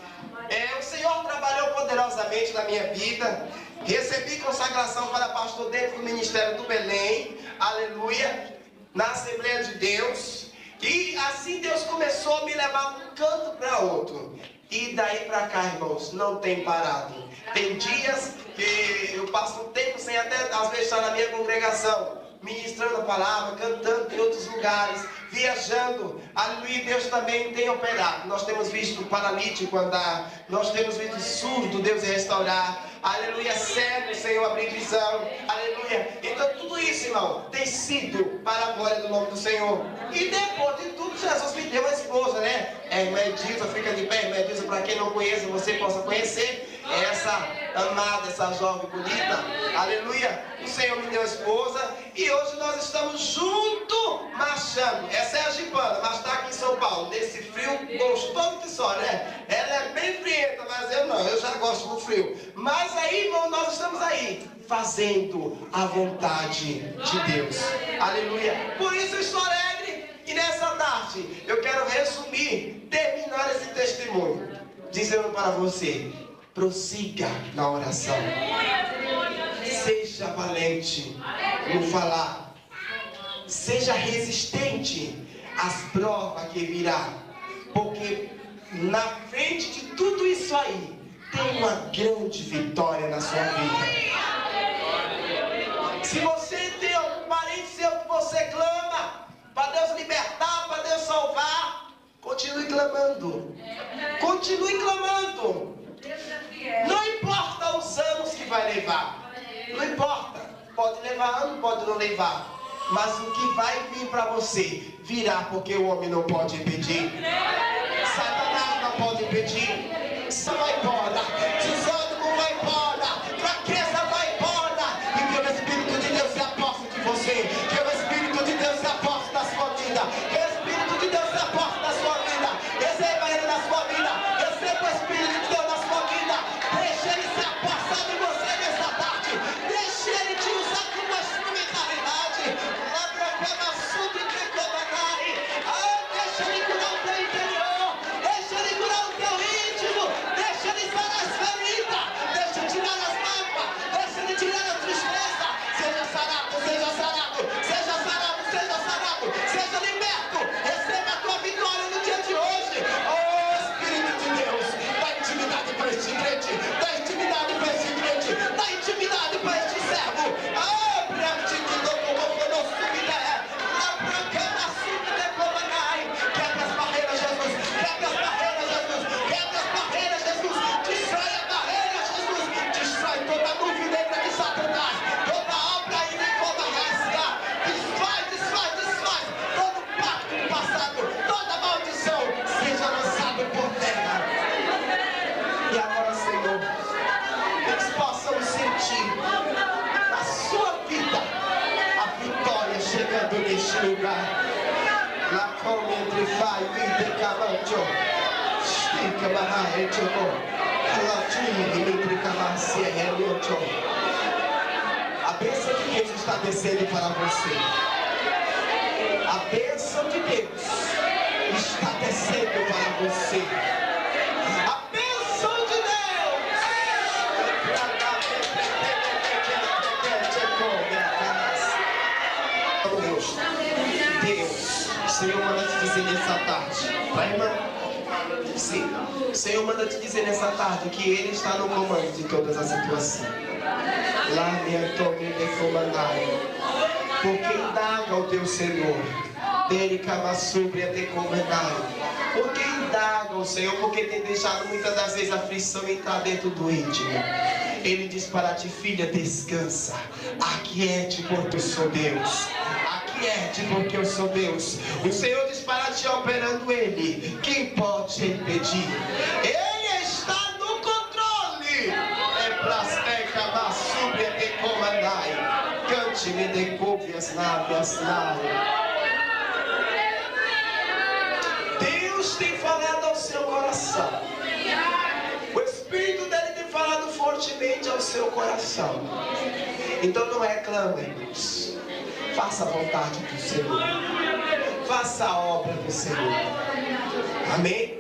o Senhor trabalhou poderosamente na minha vida. Recebi consagração para pastor dentro do ministério do Belém, aleluia, na Assembleia de Deus. E assim Deus começou a me levar de um canto para outro. E daí para cá, irmãos, não tem parado. Tem dias que eu passo um tempo sem até às vezes estar na minha congregação, ministrando a palavra, cantando em outros lugares, viajando. Aleluia, Deus também tem operado. Nós temos visto o paralítico andar, nós temos visto o surdo Deus restaurar, aleluia, cego, Senhor, abrir visão, aleluia. Então tudo isso, irmão, tem sido para a glória do nome do Senhor. E depois de tudo, Jesus me deu uma esposa, irmã Edilza, fica de pé, irmã Edilza, para quem não conhece, você possa conhecer essa amada, essa jovem bonita, aleluia. O Senhor me deu uma esposa e hoje nós estamos juntos marchando. Essa é a Gipana, mas está aqui em São Paulo, nesse frio gostoso que só, Ela é bem frienta, mas eu não, eu já gosto do frio. Mas aí, irmão, nós estamos aí fazendo a vontade de Deus, aleluia. Por isso eu estou alegre. E nessa tarde eu quero resumir, terminar esse testemunho dizendo para você: prossiga na oração, seja valente no falar, seja resistente às provas que virá, porque na frente de tudo isso aí tem uma grande vitória na sua vida. Se você tem algum parente seu que você clama para Deus libertar, para Deus salvar, continue clamando, continue clamando. Não importa os anos que vai levar, não importa, pode levar ano, pode não levar, mas o que vai vir para você virá, porque o homem não pode impedir, Satanás não pode impedir. Só vai embora, desânimo vai embora, fraqueza vai embora, e que o Espírito de Deus se aposta de você, que o Espírito de Deus se aposta da sua vida, que o Espírito de Deus se aposta da sua vida. Receba ele na sua vida, receba o Espírito de Deus na sua vida. Deixa ele se apossar de você nessa tarde, deixa ele te usar como uma instrumentalidade. Deixa ele curar o teu interior, deixa ele curar o teu íntimo, deixa ele sarar as feridas, deixa ele tirar as mágoas, deixa ele tirar a tristeza. Seja sarado, seja sarado, seja sarado, seja sarado, seja liberto. Receba a tua vitória no dia de hoje. Oh Espírito de Deus, dá intimidade para este crente, dá intimidade para este crente, dá intimidade para este servo. Quebra as barreiras, Jesus, quebra as barreiras, Jesus, quebra as barreiras, Jesus, destrói a barreira, Jesus, destrói toda dúvida de Satanás, toda obra incovarrácia, desfaz todo pacto do passado, toda maldição seja lançado por terra. E agora, Senhor, eles possam sentir na sua vida a vitória chegando neste lugar. La come entre fai vite cavallo, stica mahai choco, la tiri entre camassi e heliocho. A bênção de Deus está descendo para você. A bênção bênção de Deus está descendo para você. A bênção de Deus. Deus, Senhor manda te dizer nessa tarde, vai, irmã? Sim, Senhor manda te dizer nessa tarde que Ele está no comando de todas as situações. Lá me tome de comandar. Porque indaga o teu Senhor, dele sobre a te comandar. Porque indaga o Senhor, porque tem deixado muitas das vezes a aflição entrar dentro do íntimo. Ele diz para ti, filha, descansa, aquiete porque eu sou Deus. Aquiete porque eu sou Deus. O Senhor diz para ti, operando Ele, quem pode te impedir? Ele está no controle. É plasteca, massúbia, te comandai. Cante-me de couve as naves, Deus tem falado ao seu coração. O Espírito dele tem falado fortemente ao seu coração. Então não reclame, irmãos. Faça a vontade do Senhor. Faça a obra do Senhor. Amém?